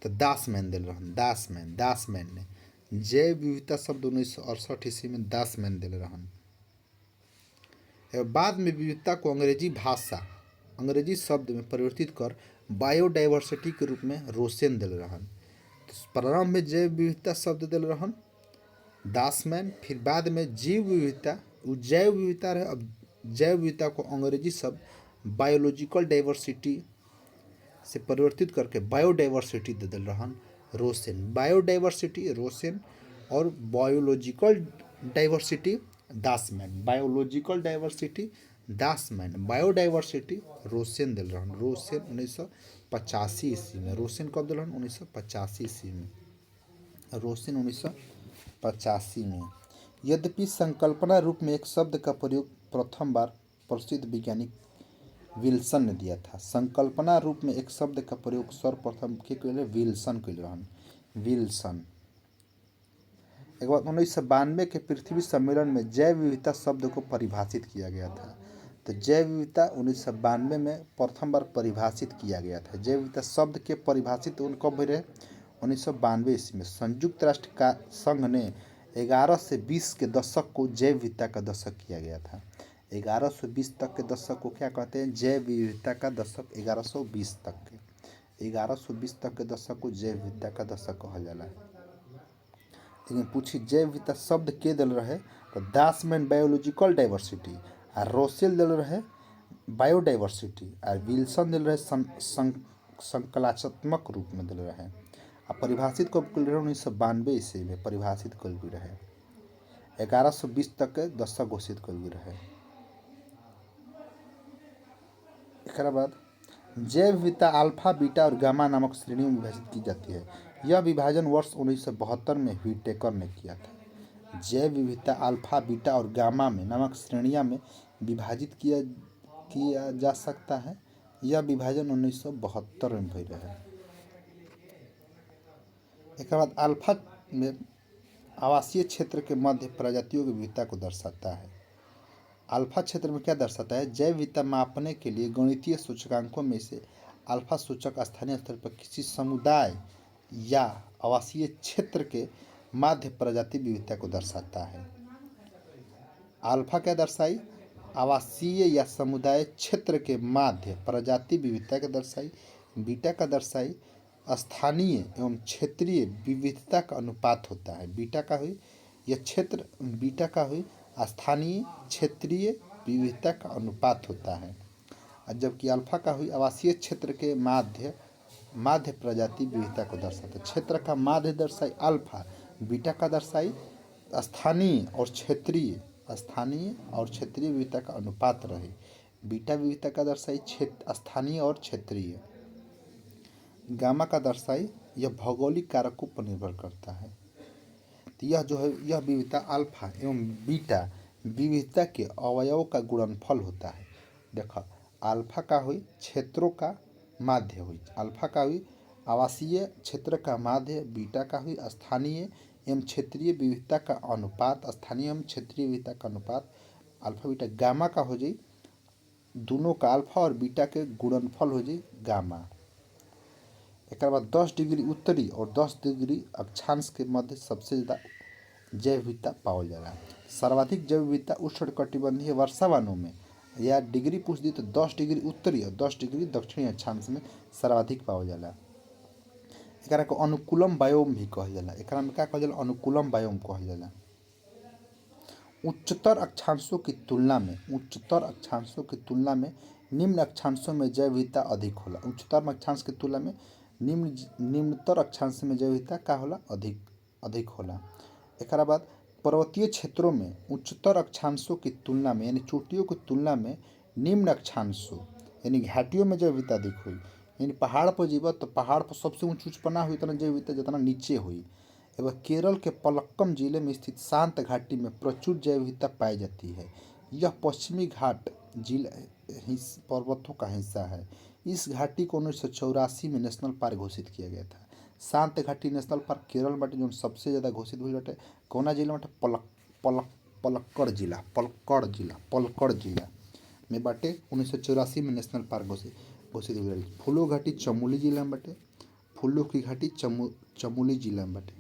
A: तो दासमैन दिल रहन। दासमैन ने जैव विविधता शब्द 1968 ईस्वी में दासमैन दिल रहन। बाद में विविधता को अंग्रेजी शब्द में परिवर्तित कर बायोडाइवर्सिटी के रूप में रोसेन दिल रहन। तो प्रारंभ में जैव विविधता शब्द दिल रहन दासमैन, फिर बाद में जैव विविधता रहे। अब जैव विविधता को अंग्रेजी शब्द बायोलॉजिकल डाइवर्सिटी से परिवर्तित करके बायोडाइवर्सिटी दे दिल रहन रोसेन। बायोडाइवर्सिटी रोसेन और biological diversity Dasmann. Biological diversity Dasmann. Biodiversity Rosen दिल रहन। रोसेन 1985 ईस्वी में। रोसेन कब दिल रहन? 1985 ईस्वी में। रोसेन 1985 में। यद्यपि संकल्पना रूप में एक शब्द का प्रयोग प्रथम बार प्रसिद्ध वैज्ञानिक विल्सन ने दिया था। संकल्पना रूप में एक शब्द का प्रयोग सर्वप्रथम के लिए विल्सन के रहन। विल्सन। एक बार 1992 के पृथ्वी सम्मेलन में जैव विविधता शब्द को परिभाषित किया गया था। तो जैव विविधता 1992 में प्रथम बार परिभाषित किया गया था। जैव विविधता शब्द के परिभाषित कब हुए रहे? 1992 ईस्वी में। संयुक्त राष्ट्र का संघ ने 11 से 20 के दशक को जैव विविधता का दशक किया गया था। 11 से 20 तक के दशक को क्या कहते हैं? जैव विविधता का दशक। 1120 तक के 1120 तक के दशक को जैव विविधता का दशक कहल जाला। लेकिन पूछी जैव विविधता शब्द के दिल रहे? तो दासमैन बायोलॉजिकल डाइवर्सिटी आ रोसेल दिल रहे बायोडाइवर्सिटी और विल्सन दिल रहे संकलात्मक रूप में दिल रहे। आ परिभाषित कब कल रहे? 1992 ईस्वी में परिभाषित कल भी रहे। 1120 तक के दशक घोषित कल भी रहे। एक बाद जैव विविधता अल्फा, बीटा और गामा नामक श्रेणियों में विभाजित की जाती है। यह विभाजन वर्ष 1972 में व्हिटेकर ने किया था। जैव विविधता अल्फा, बीटा और गामा में नामक श्रेणियां में विभाजित किया जा सकता है। यह विभाजन 1972 में भई रहे। एक बाद अल्फा में आवासीय क्षेत्र के मध्य प्रजातियों की विविधता को दर्शाता है। अल्फा क्षेत्र में क्या दर्शाता है? जैव विविधता मापने के लिए गणितीय सूचकांकों में से अल्फा सूचक स्थानीय स्तर पर किसी समुदाय या आवासीय क्षेत्र के माध्य प्रजाति विविधता को दर्शाता है। अल्फा क्या दर्शाई? आवासीय या समुदाय क्षेत्र के माध्य प्रजाति विविधता का दर्शाई। बीटा का दर्शाई स्थानीय एवं क्षेत्रीय विविधता का अनुपात होता है। बीटा का हुई यह क्षेत्र, बीटा का हुई स्थानीय क्षेत्रीय विविधता का अनुपात होता है। जबकि अल्फा का हुई आवासीय क्षेत्र के माध्य प्रजाति विविधता को दर्शाता है। क्षेत्र का माध्य दर्शाई अल्फा, बीटा का दर्शाई स्थानीय और क्षेत्रीय विविधता का अनुपात रहे। बीटा विविधता का दर्शाई स्थानीय और क्षेत्रीय। गामा का दर्शाई यह भौगोलिक कारकों पर निर्भर करता है। तो यह जो है यह विविधता अल्फा एवं बीटा विविधता के अवयवों का गुणनफल होता है। देखो अल्फा का हुई क्षेत्रों का माध्य हुई, अल्फा का हुई आवासीय क्षेत्र का माध्य, बीटा का हुई स्थानीय एवं क्षेत्रीय विविधता का अनुपात, स्थानीय एवं क्षेत्रीय विविधता का अनुपात अल्फा बीटा। गामा का हो जाए दोनों का अल्फा और बीटा के गुणनफल हो जाए गामा। एक बाद 10 डिग्री उत्तरी और 10 डिग्री अक्षांश के मध्य सबसे ज़्यादा जैव विविधता पावल जाला। सर्वाधिक जैव विविधता उष्णकटिबंधीय वर्षावनों में या डिग्री पूछ दी तो 10 डिग्री उत्तरी और 10 डिग्री दक्षिणी अक्षांश में सर्वाधिक पावल जाला। एकरा को अनुकूलम बायोम भी कहल जाला। एकरा में क्या कहल जाला? अनुकूलम बायोम कहल जाला। उच्चतर अक्षांशों की तुलना में निम्न अक्षांशों में जैव विविधता अधिक होला। उच्चतर अक्षांश की तुलना में निम्नतर अक्षांश में जैव विविधता का होला? अधिक होला। एक बाद पर्वतीय क्षेत्रों में उच्चतर अक्षांशों की तुलना में यानी चोटियों की तुलना में निम्न अक्षांशों यानी घाटियों में जैव विविधता अधिक हुई। यानी पहाड़ पर जीव तो पहाड़ पर सबसे ऊँच पना हुई इतना जैव विविधता जितना नीचे हुई। एवं केरल के पलक्कम जिले में स्थित शांत घाटी में प्रचुर जैव विविधता पाई जाती है। यह पश्चिमी घाट जिले पर्वतों का हिस्सा है। इस घाटी को 1984 में नेशनल पार्क घोषित किया गया था। शांत घाटी नेशनल पार्क केरल बाटे जो सबसे ज़्यादा घोषित हुई बाटे कौना जिला बाटे? पलक्कड़ जिला में बाटे। 1984 में नेशनल पार्क घोषित हुई रही। फूलो घाटी चमोली जिला में बाटे। फूलो की घाटी चमोली जिला में बाटे।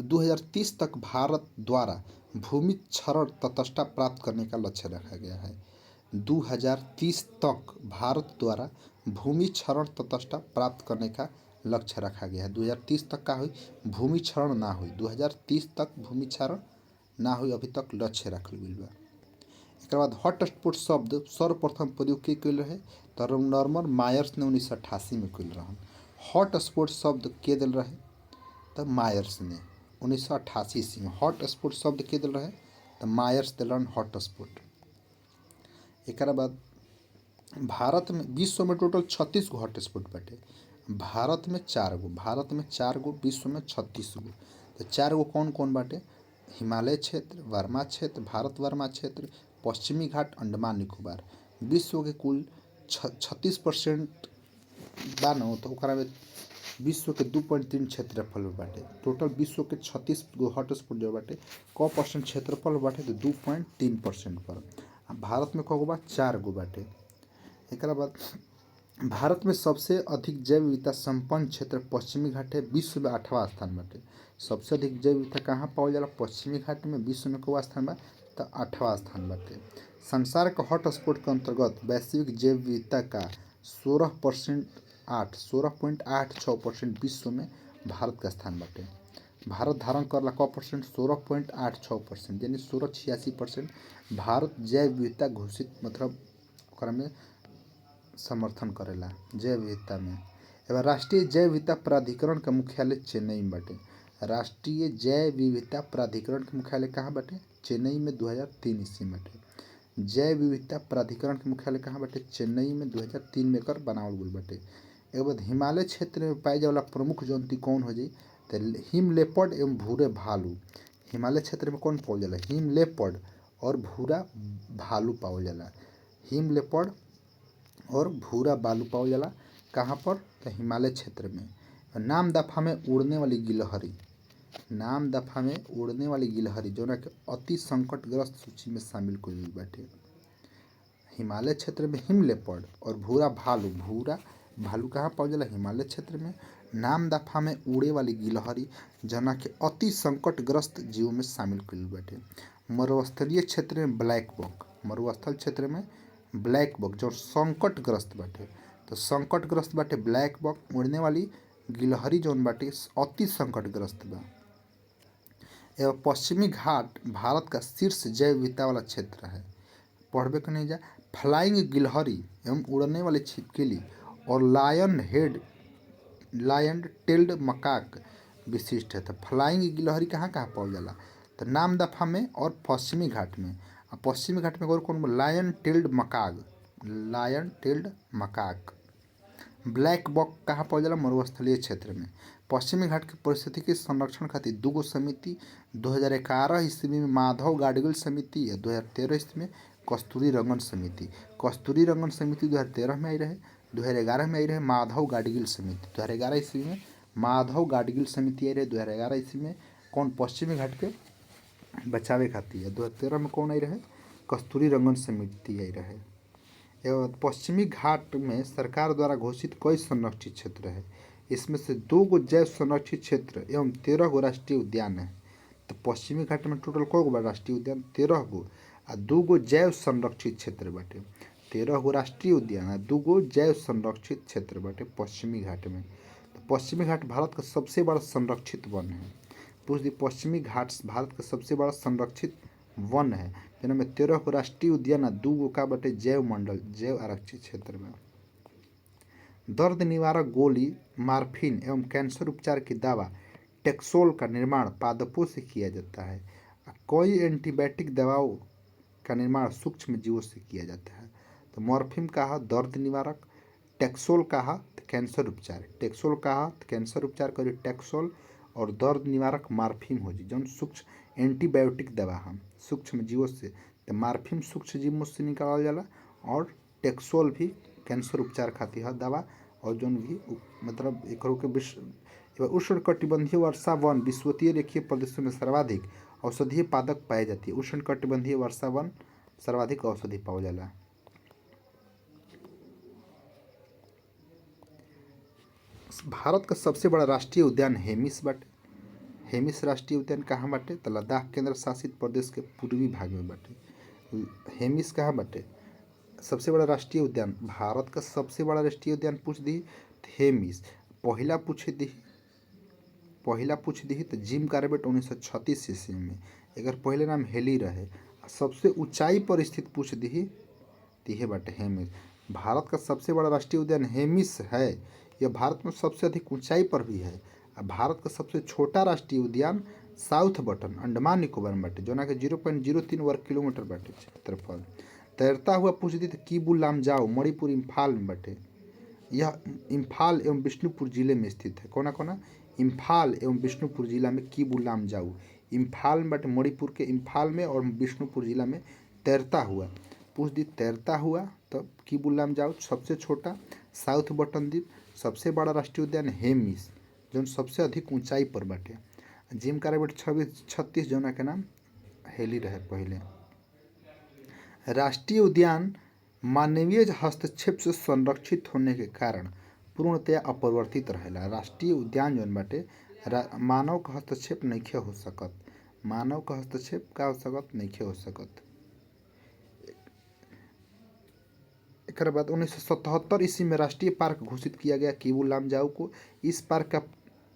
A: 2030 तक भारत द्वारा भूमि क्षरण तटस्थता प्राप्त करने का लक्ष्य रखा गया है। 2030 तक भारत द्वारा भूमि क्षरण तटस्थता प्राप्त करने का लक्ष्य रखा गया है। 2030 तक का हुई भूमि क्षरण ना हुई। 2030 तक भूमि क्षरण ना हुई अभी तक लक्ष्य रखल गई बा। एक बाद हॉटस्पॉट शब्द सर्वप्रथम प्रयोग के कल रहे तो नॉर्मन मायर्स ने 1988 में कल रहन। हॉटस्पॉट शब्द के दिल रहे तो मायर्स ने 1988 ईस्वी में। हॉटस्पॉट शब्द के दिल रहे तो मायर्स दिल रहन हॉटस्पॉट। एक बाद भारत में विश्व में टोटल 36 गो हॉटस्पॉट बाटे। भारत में 4 गो, विश्व में 36 गो। तो 4 गो कौन कौन बाटे? हिमालय क्षेत्र, वर्मा क्षेत्र, भारत वर्मा क्षेत्र, पश्चिमी घाट, अंडमान निकोबार। विश्व के कुल 36% बा न, तो ओकरा में विश्व के 2.3 क्षेत्रफल बाटे। टोटल विश्व के 36 गो हॉटस्पॉट जो बाटे क परसेंट क्षेत्रफल बाटे तो 2.3% पर। भारत में कगो बा? 4 गो बाटे। एक बाद भारत में सबसे अधिक जैव विविधता संपन्न क्षेत्र पश्चिमी घाट है, विश्व में 8वां स्थान बाटे। सबसे अधिक जैव विविधता कहाँ पावल जाला? पश्चिमी घाट में। विश्व में कौवा स्थान बा? तो 8वां स्थान बाटे। संसार के हॉटस्पॉट के अंतर्गत वैश्विक जैव विविधता का 16.86% विश्व में भारत का स्थान बाटे। भारत धारण करला क परसेंट? 16.86%, यानी 1686% भारत जैव विविधता घोषित मतलब ओकरा में समर्थन करेला जैव विविधता में। एवं राष्ट्रीय जैव विविधता प्राधिकरण का मुख्यालय चेन्नई में बाटे। राष्ट्रीय जैव विविधता प्राधिकरण के मुख्यालय कहाँ बाटे? चेन्नई में 2003 ईस्वी में बाटे। जैव विविधता प्राधिकरण के मुख्यालय कहाँ बाटे? चेन्नई में 2003 में एकर बनावल गइल बाटे। एक बाद हिमालय क्षेत्र में पाए जाए वाला प्रमुख जंतु कौन हो जाई? तो हिम लेपर्ड एवं भूरे भालू। हिमालय क्षेत्र में कौन पावल जाला? हिम लेपर्ड और भूरा भालू पावल जाला। हिम लेपर्ड और भूरा भालू पावल जाला कहाँ पर? तो हिमालय क्षेत्र में। नाम दफा में उड़ने वाली गिलहरी, नाम दफा में उड़ने वाली गिलहरी जो कि अति संकटग्रस्त सूची में शामिल कइल गइल बाटे। हिमालय क्षेत्र में हिम लेपर्ड और भूरा भालू कहाँ पावल जाला? हिमालय क्षेत्र में। नाम दफा में उड़े वाली गिलहरी जना के अति संकटग्रस्त जीवों में शामिल कइल बाटे। मरुस्थलीय क्षेत्र में ब्लैक बक, मरुस्थल क्षेत्र में ब्लैक बक जो संकटग्रस्त बाटे, तो संकटग्रस्त बाटे ब्लैक बक। उड़ने वाली गिलहरी जौन बाटे अति संकटग्रस्त बा। एवं पश्चिमी घाट भारत का शीर्ष जैव विविधता वाला क्षेत्र है। पढ़बे के नहीं जा। फ्लाइंग गिलहरी एवं उड़ने वाली छिपकली और लायन टेल्ड मकाक विशिष्ट है। तो फ्लाइंग गिलहरी कहाँ कहाँ पावल जाला? तो नाम दफा में और पश्चिमी घाट में। पश्चिमी घाट में कौन? Lion tailed macaque. Black buck कहाँ पावल जाला? मरुस्थलीय क्षेत्र में। पश्चिमी घाट के पारिस्थितिकी संरक्षण खातिर 2 गो समिति 2011 ईस्वी में माधव गाडगिल समिति या 2013 ईस्वी में कस्तूरी रंगन समिति। कस्तूरी रंगन समिति 2013 में आई रहे, 2011 में आई रहे माधव गाडगिल समिति। 2011 ईस्वी में माधव गाडगिल समिति आई रहे, 2011 ईस्वी में कौन? पश्चिमी घाट के बचावे खातिर। 2013 में कौन आई रहे? कस्तूरी रंगन समिति आई रहे। एवं पश्चिमी घाट में सरकार द्वारा घोषित कई संरक्षित क्षेत्र है। इसमें से 2 गो जैव संरक्षित क्षेत्र एवं 13 गो राष्ट्रीय उद्यान है। तो पश्चिमी घाट में टोटल कौ गो राष्ट्रीय उद्यान? 13 गो। आ 2 गो जैव संरक्षित क्षेत्र बाटे। 13 गो राष्ट्रीय उद्यान आ 2 गो जैव संरक्षित क्षेत्र बाटे पश्चिमी घाट में। तो पश्चिमी घाट भारत का सबसे बड़ा संरक्षित वन है। पूछ दी पश्चिमी घाट भारत का सबसे बड़ा संरक्षित वन है, जिनमें 13 गो राष्ट्रीय उद्यान आ 2 गो का बाटे जैव आरक्षित क्षेत्र में। दर्द निवारक गोली, मार्फिन एवं कैंसर उपचार की दवा टेक्सोल का निर्माण पादपों से किया जाता है। कई एंटीबायोटिक दवाओं का निर्माण सूक्ष्म जीवों से किया जाता है। तो मॉर्फिन कहा दर्द निवारक, टेक्सोल कहा तो कैंसर उपचार, टेक्सोल कहा तो कैंसर उपचार करी टेक्सोल, और दर्द निवारक मार्फिन हो जी जौन सूक्ष्म एंटीबायोटिक दवा हम सूक्ष्म जीवों से। तो मार्फिन सूक्ष्म जीवों से निकालल जाला और टेक्सोल भी कैंसर उपचार खातिर है दवा। और जौन भी मतलब एकरों के विश्व उष्णकटिबंधीय वर्षा वन विषुवतीय रेखीय प्रदेशों में सर्वाधिक औषधीय पादप पाए जाती है। उष्णकटिबंधीय वर्षा वन सर्वाधिक औषधि पावल जाला। भारत का सबसे बड़ा राष्ट्रीय उद्यान हेमिस बाटे। हेमिस राष्ट्रीय उद्यान कहाँ बाटे? तो लद्दाख केंद्र शासित प्रदेश के पूर्वी भाग में बाटे। हेमिस कहाँ बाटे? सबसे बड़ा राष्ट्रीय उद्यान भारत का सबसे बड़ा राष्ट्रीय उद्यान पूछ दी हेमिस। पहला पूछ दी तो जिम कार्बेट 1936 ईस्वी में, एकर पहले नाम हेली रहे। सबसे ऊंचाई पर स्थित पूछ दी तीहे बाटे हेमिस। भारत का सबसे बड़ा राष्ट्रीय उद्यान हेमिस है। यह भारत में सबसे अधिक ऊंचाई पर भी है। भारत का सबसे छोटा राष्ट्रीय उद्यान साउथ बटन अंडमान निकोबार में बाटे जौना के 0.03 वर्ग किलोमीटर बाटे क्षेत्रफल। तैरता हुआ पूछ दी तो कीबू लामजाओ मणिपुर इम्फाल में बाटे। यह इम्फाल एवं बिष्णुपुर जिले में स्थित है। कोना कोना इम्फाल एवं बिष्णुपुर जिला में कीबू लामजाऊ इम्फाल में बाटे मणिपुर के इम्फाल में और बिष्णुपुर जिला में। तैरता हुआ पूछ दी तैरता हुआ तो कीबू लामजाऊ सबसे छोटा। साउथ बटन द्वीप सबसे बड़ा राष्ट्रीय उद्यान हेमिस जौन सबसे अधिक ऊंचाई पर बाटे। जिम कार्बेट 36 जौना के नाम हेली रहे पहले। राष्ट्रीय उद्यान मानवीय हस्तक्षेप से संरक्षित होने के कारण पूर्णतया अपरिवर्तित रहेला। राष्ट्रीय उद्यान जौन बाटे मानव का हस्तक्षेप नइखे हो सकत। मानव का हस्तक्षेप का हो सकत नइखे हो सकत। एक बाद 1977 ईस्वी में राष्ट्रीय पार्क घोषित किया गया कीबू लामजाओ को। इस पार्क का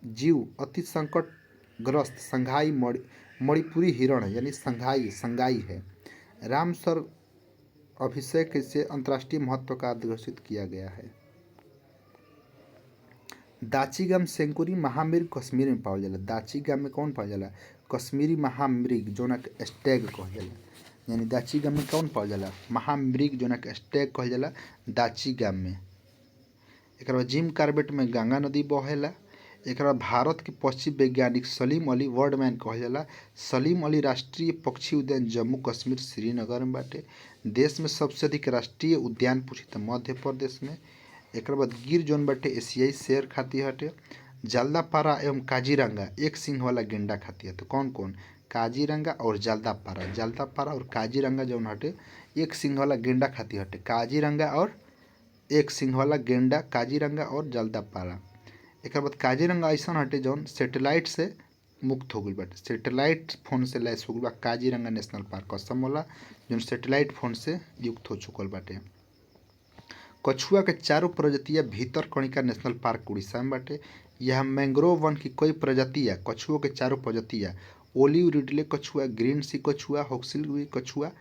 A: जीव अति संकटग्रस्त संघाई मणिपुरी हिरण यानी संगाई है। रामसर अभिषेक से अंतर्राष्ट्रीय महत्व का घोषित किया गया है। दाचीगम सेंकुरी महामृग कश्मीर में पावल जाला। दाचीगम में कौन पावल जाला? कश्मीरी महामृग जोना के स्टैग कहल जाला। यानी दाचीगम में कौन पावल जाला? महामृग जोना के स्टैग कहल जाला दाचीगम में। एक जिम कार्बेट में गंगा नदी बहेला। एक भारत के पश्चिम वैज्ञानिक सलीम अली वर्डमैन कहल जाला। सलीम अली राष्ट्रीय पक्षी उद्यान जम्मू कश्मीर श्रीनगर में बाटे। देश में सबसे अधिक राष्ट्रीय उद्यान पूछी तो मध्य प्रदेश में। एक बाद गिर जोन बाटे एशियाई शेर खातिर हटे। जल्दापारा एवं काजीरंगा एक सिंह वाला गेंडा खातिर है। तो कौन कौन? काजीरंगा और जल्दापारा और काजीरंगा जौन हटे एक सिंह वाला गेंडा खातिर हटे। काजीरंगा और एक सिंह वाला गेंडा काजीरंगा और जल्दापारा। एक बाद काजीरंगा ऐसा हटे जौन सैटेलाइट से मुक्त हो गई बाटे। सैटेलाइट फोन से लैस हो गई बा काजीरंगा नेशनल पार्क असम वाला जौन सैटेलाइट फोन से युक्त हो चुकल बाटे। कछुआ के चारों प्रजातियां भीतरकनिका नेशनल पार्क उड़ीसा में बाटे। यह मैंग्रोव वन की कई प्रजातियां कछुओं के चारों प्रजातियां ओलिव रिडले कछुआ, ग्रीन सी कछुआ, हॉक्सली कछुआ,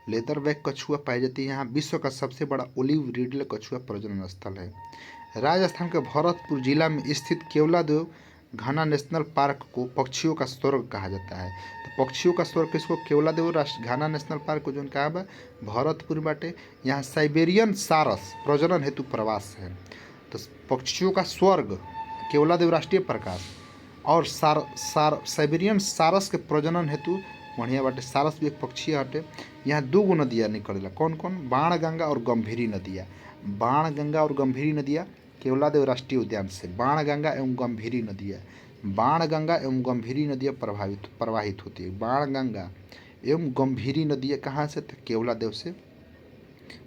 A: लेदरबैक कछुआ पाई जाती है। यहाँ विश्व का सबसे बड़ा ओलिव रिडले कछुआ प्रजनन स्थल है। राजस्थान के भरतपुर जिला में स्थित केवलादेव घना नेशनल पार्क को पक्षियों का स्वर्ग कहा जाता है। तो पक्षियों का स्वर्ग किसको? केवलादेव घना नेशनल पार्क को जो कहा बा भरतपुर बाटे। यहाँ साइबेरियन सारस प्रजनन हेतु प्रवास है। तो पक्षियों का स्वर्ग केवलादेव राष्ट्रीय प्रकाश और साइबेरियन सारस के प्रजनन हेतु बढ़िया बाटे। सारस भी एक पक्षी हटे। यहाँ 2 नदियाँ निकलेला। कौन कौन? बाणगंगा और गंभीरी नदियाँ। बाणगंगा और गंभीरी नदियाँ केवलादेव राष्ट्रीय उद्यान से बाणगंगा एवं गंभीरी नदियाँ प्रवाहित होती है। बाणगंगा एवं गंभीरी नदियाँ कहाँ से? तो केवलादेव से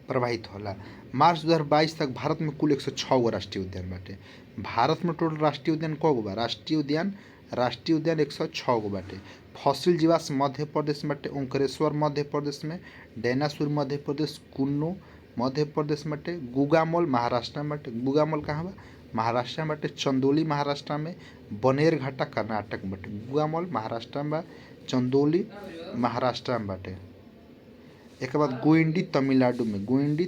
A: प्रवाहित होला। मार्च 2022 तक भारत में कुल 106 गो राष्ट्रीय उद्यान बाटे। भारत में टोटल राष्ट्रीय उद्यान कौ गो बा? राष्ट्रीय उद्यान 106 गो बाटे। फॉसिल जीवाश्म मध्य प्रदेश में बाटे। ओंकारेश्वर मध्य प्रदेश में, डायनासोर मध्य प्रदेश, कुन्नू मध्य प्रदेश में बाटे। गुगामोल महाराष्ट्र में बाटे। गुगामोल कहाँ बा? महाराष्ट्र में बाटे। चंदोली महाराष्ट्र में, बनेरघाटा कर्नाटक में बाटे। गुगामोल महाराष्ट्र में बा, चंदोली महाराष्ट्र में बाटे। एक बाद गोइंडी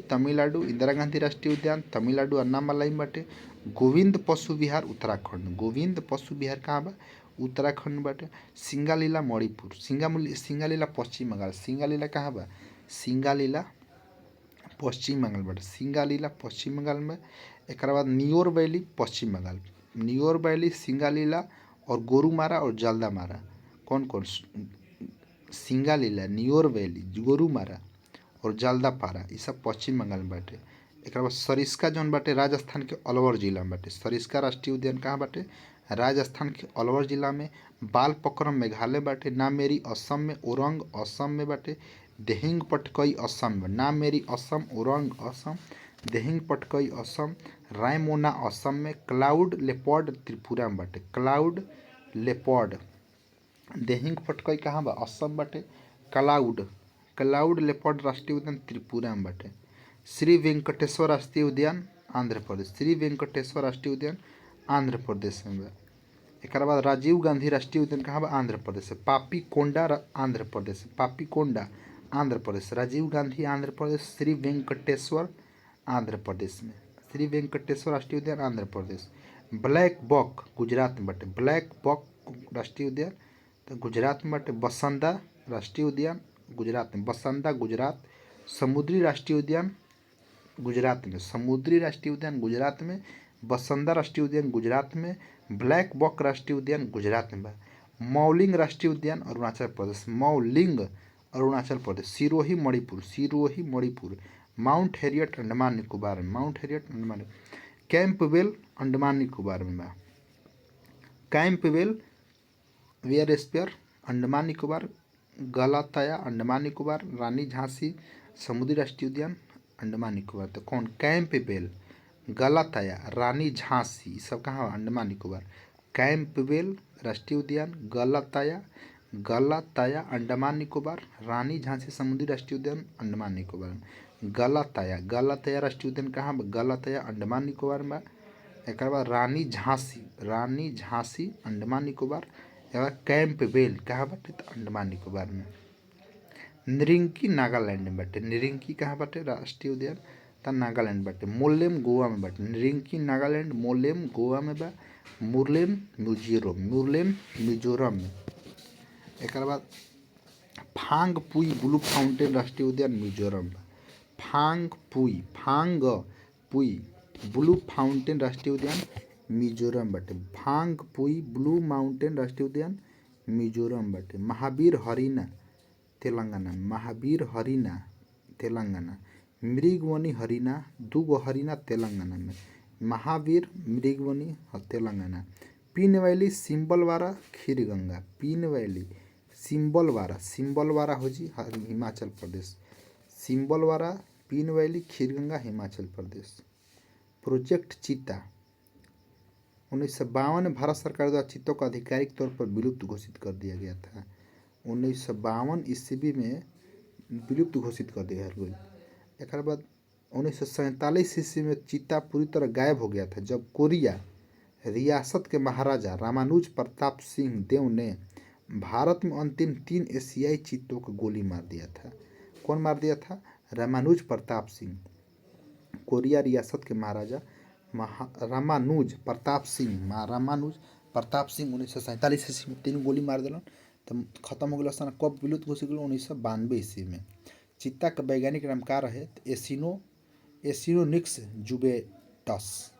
A: तमिलनाडु इंदिरा गांधी राष्ट्रीय उद्यान तमिलनाडु अन्नामलाई में बाटे। गोविंद पशु विहार उत्तराखंड। गोविंद पशु विहार कहाँ बा? उत्तराखंड में बाटे। सिंगालीला मणिपुर। सिंगालीला पश्चिम बंगाल। सिंगालीला कहाँ बा? सिंगालीला पश्चिम बंगाल बाटे। सिंगालीला पश्चिम बंगाल में। एक बाद नियोर वैली पश्चिम बंगाल। नियोर वैली, सिंगालीला और गोरुमारा और जल्दामारा कौन कौन? सिंगालीला, नियोर वैली, गोरुमारा और जल्दापारा ये सब पश्चिम बंगाल में बाटे। एक बाद सरिस्का जौन बाटे राजस्थान के अलवर जिला में बाटे। सरिस्का राष्ट्रीय उद्यान कहाँ बाटे? राजस्थान के अलवर जिला में। बालपक्रम मेघालय बाटे। नामेरी असम में। ओरंग असम में बाटे। देहिंग पटकई असम में। नामेरी असम, ओरंग असम, देहिंग पटकई असम, रायमोना असम में। क्लाउड लेपर्ड त्रिपुरा में बाटे। क्लाउड लेपर्ड देहिंग पटकई कहाँ बा? असम बाटे। क्लाउड लेपर्ड राष्ट्रीय उद्यान त्रिपुरा में बाटे। श्री वेंकटेश्वर राष्ट्रीय उद्यान आंध्र प्रदेश। श्री वेंकटेश्वर राष्ट्रीय उद्यान आंध्र प्रदेश में बा। एक बाद राजीव गांधी राष्ट्रीय उद्यान कहाँ बा? आंध्र प्रदेश है। पापीकोंडा आंध्र प्रदेश। पापीकोंडा आंध्र प्रदेश। राजीव गांधी आंध्र प्रदेश। श्री वेंकटेश्वर आंध्र प्रदेश में। श्री वेंकटेश्वर राष्ट्रीय उद्यान आंध्र प्रदेश। ब्लैक बक गुजरात में बाटे। ब्लैक बक राष्ट्रीय उद्यान तो गुजरात में बाटे बसंदा राष्ट्रीय उद्यान, गुजरात में बसंदा गुजरात। समुद्री राष्ट्रीय उद्यान गुजरात में, समुद्री राष्ट्रीय उद्यान गुजरात में, बसंदा राष्ट्रीय उद्यान गुजरात में, ब्लैक बक राष्ट्रीय उद्यान गुजरात में बा। मौलिंग राष्ट्रीय उद्यान अरुणाचल प्रदेश, मौलिंग अरुणाचल प्रदेश। सिरोही मणिपुर, सिरोही मणिपुर। माउंट हैरियट अंडमान निकोबार में, Mount Harriet Andaman. Campbell Andaman Nicobar में बा। कैंपबेल वेयर स्पेयर अंडमान निकोबार। गलाताया अंडमान निकोबार। रानी झांसी समुद्री राष्ट्रीय उद्यान अंडमान निकोबार। तो कौन? कैंपबेल, गलाताया, रानी झांसी, सब कहाँ? अंडमान निकोबार। कैंपबेल राष्ट्रीय उद्यान, गलाताया, गलाताया अंडमान निकोबार। रानी झांसी समुद्री राष्ट्रीय उद्यान अंडमान निकोबार। गलाताया, गलाताया राष्ट्रीय उद्यान कहाँ बा? गलाताया अंडमान निकोबार में। एक बाद रानी झांसी, रानी झांसी अंडमान निकोबार। एक कैंपबेल कहाँ बाटे? तो अंडमान निकोबार में। निरिंकी नागालैंड में बाटे, निरिंकी कहाँ बाटे? राष्ट्रीय उद्यान त नागालैंड बाटे। मोलेम गोवा में बाटे, निरिंकी नागालैंड, मोलेम गोवा में बा। मुरलेन मिजोरम, मुरलेन मिजोरम में। एक बाद फांग पुई ब्लू फाउंटेन राष्ट्रीय उद्यान मिजोरम बा। फांग पुई ब्लू फाउंटेन राष्ट्रीय उद्यान मिजोरम बाटे। फांग पुई ब्लू माउंटेन राष्ट्रीय उद्यान मिजोरम बाटे। महावीर हरिना तेलंगाना, महावीर हरिना तेलंगाना। मृगवनी हरिना, दूगो हरिना तेलंगाना में। महावीर मृगवनी तेलंगाना। पीन वैली सिंबलवारा खीरगंगा, पीन वैली सिंबलवारा, सिंबलवारा हो जी हिमाचल प्रदेश। सिंबलवारा, पीन वैली, खीरगंगा हिमाचल प्रदेश। प्रोजेक्ट चीता 1952 में भारत सरकार द्वारा चीतों को आधिकारिक तौर पर विलुप्त घोषित कर दिया गया था। 1952 ईस्वी में विलुप्त घोषित कर दिया गया। एक बाद 1947 ईस्वी में चीता पूरी तरह गायब हो गया था जब कोरिया रियासत के महाराजा रामानुज प्रताप सिंह देव ने भारत में अंतिम 3 एशियाई चीतों को गोली मार दिया था। कौन मार दिया था? रामानुज प्रताप सिंह। कोरिया रियासत के महाराजा रामानुज प्रताप सिंह, रामानुज प्रताप सिंह 1947 ईस्वी में 3 गोली मार दिलन। तो खत्म हो गया। कब विलुप्त घोषित हो? 1992 ईस्वी में। चीता का वैज्ञानिक नाम का रहे? एसिनोनिक्स जुबेटस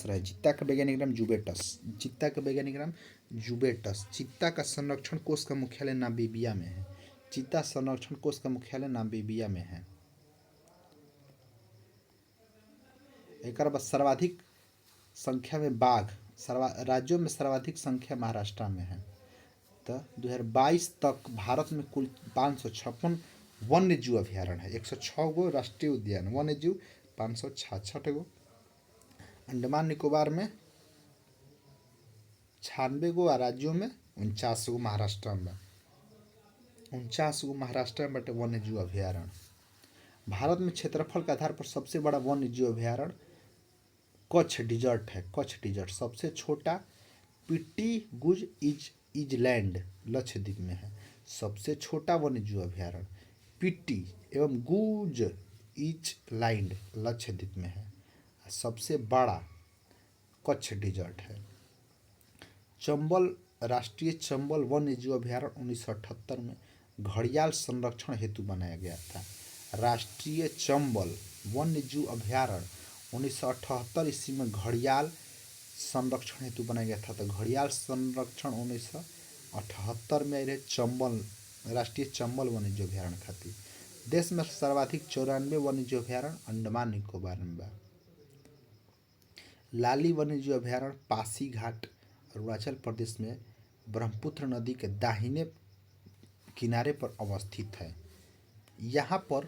A: रहे। चीता का वैज्ञानिक नाम जुबेटस, चीता का वैज्ञानिक नाम जुबेटस। चीता का संरक्षण कोष का मुख्यालय नामीबिया में है। चीता संरक्षण कोष का मुख्यालय नामीबिया में है। एक बाद सर्वाधिक संख्या में बाघ, राज्यों में सर्वाधिक संख्या महाराष्ट्र में है। तो 2022 तक भारत में कुल 556 वन्य जीव अभ्यारण्य है। 106 गो राष्ट्रीय उद्यान, वन्य जीव 566 गो। अंडमान निकोबार में 96 गो, राज्यों में 49 गो, महाराष्ट्र में 49 गो महाराष्ट्र में बटे वन्य जीव अभ्यारण्य। भारत में क्षेत्रफल के आधार पर सबसे बड़ा वन्य जीव अभ्यारण्य कच्छ डिजर्ट है। कच्छ डिजर्ट सबसे छोटा पिट्टी गुज इजलैंड लक्षद्वीप में है। सबसे छोटा वन्य जीव अभ्यारण्य पिट्टी एवं गुज इजलैंड लक्षद्वीप में है। सबसे बड़ा कच्छ डिजर्ट है। चंबल राष्ट्रीय चंबल वन्य जीव अभ्यारण्य 1978 में घड़ियाल संरक्षण हेतु बनाया गया था। राष्ट्रीय चंबल वन्य जीव अभ्यारण्य 1978 ईस्वी में घड़ियाल संरक्षण हेतु बनाया गया था। तो घड़ियाल संरक्षण 1978 में रहे चंबल राष्ट्रीय चंबल वन्य जीव अभ्यारण्य खातिर। देश में सर्वाधिक 94 वन्य जीव अभ्यारण्य अंडमान निकोबार में बा। लाली वन्य जीव अभ्यारण्य पासीघाट अरुणाचल प्रदेश में ब्रह्मपुत्र नदी के दाहिने किनारे पर अवस्थित है। यहाँ पर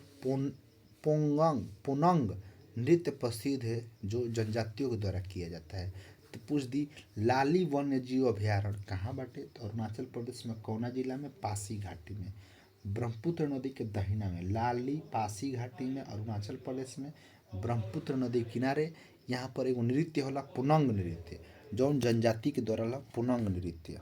A: पोनंग नृत्य प्रसिद्ध है जो जनजातियों के द्वारा किया जाता है। तो पूछ दी लाली वन्य जीव अभ्यारण्य कहाँ बाटे? तो अरुणाचल प्रदेश में कौना जिला में? पासी घाटी में, ब्रह्मपुत्र नदी के दहिना में। लाली पासी घाटी में अरुणाचल प्रदेश में ब्रह्मपुत्र नदी किनारे। यहाँ पर एगो नृत्य होला पुनंग नृत्य, जौन जनजाति के द्वारा होला पुनंग नृत्य।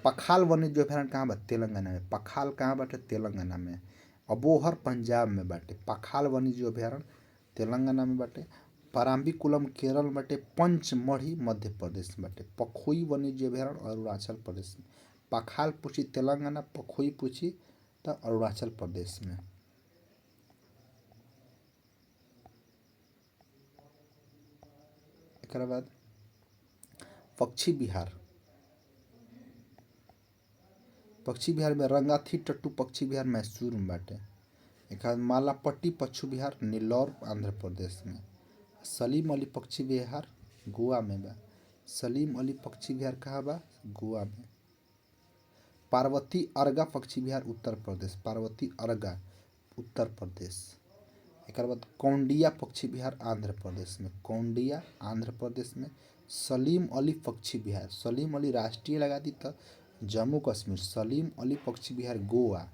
A: पखाल वन्य जीव अभ्यारण्य कहाँ बा? तेलंगाना में। पखाल कहाँ बाटे? तेलंगाना में। अबोहर पंजाब में बाटे। पखाल वन्य जीव अभ्यारण्य तेलंगाना में बाटे। पाराम्बिकुलम केरल बाटे, पंचमढ़ी मध्य प्रदेश में बाटे, पखोई वन्यजीव अभयारण्य अरुणाचल प्रदेश में, पखाल पूछी तेलंगाना, पखोई पूछी तो अरुणाचल प्रदेश में। एकरा बाद पक्षी बिहार, पक्षी बिहार में रंगाथी टट्टू पक्षी बिहार मैसूर में बाटे। एक मालापट्टी पक्षी बिहार नीलौर आंध्र प्रदेश में। सलीम अली पक्षी बिहार गोवा में बा। सलीम अली पक्षी बिहार कहाँ बा? गोवा में। पार्वती अर्गा पक्षी बिहार उत्तर प्रदेश, पार्वती अर्गा उत्तर प्रदेश। एक बाद कौंडिया पक्षी बिहार आंध्र प्रदेश में, कौंडिया आंध्र प्रदेश में। सलीम अली पक्षी बिहार, सलीम अली राष्ट्रीय लगा दी तो जम्मू कश्मीर, सलीम अली पक्षी बिहार गोवा।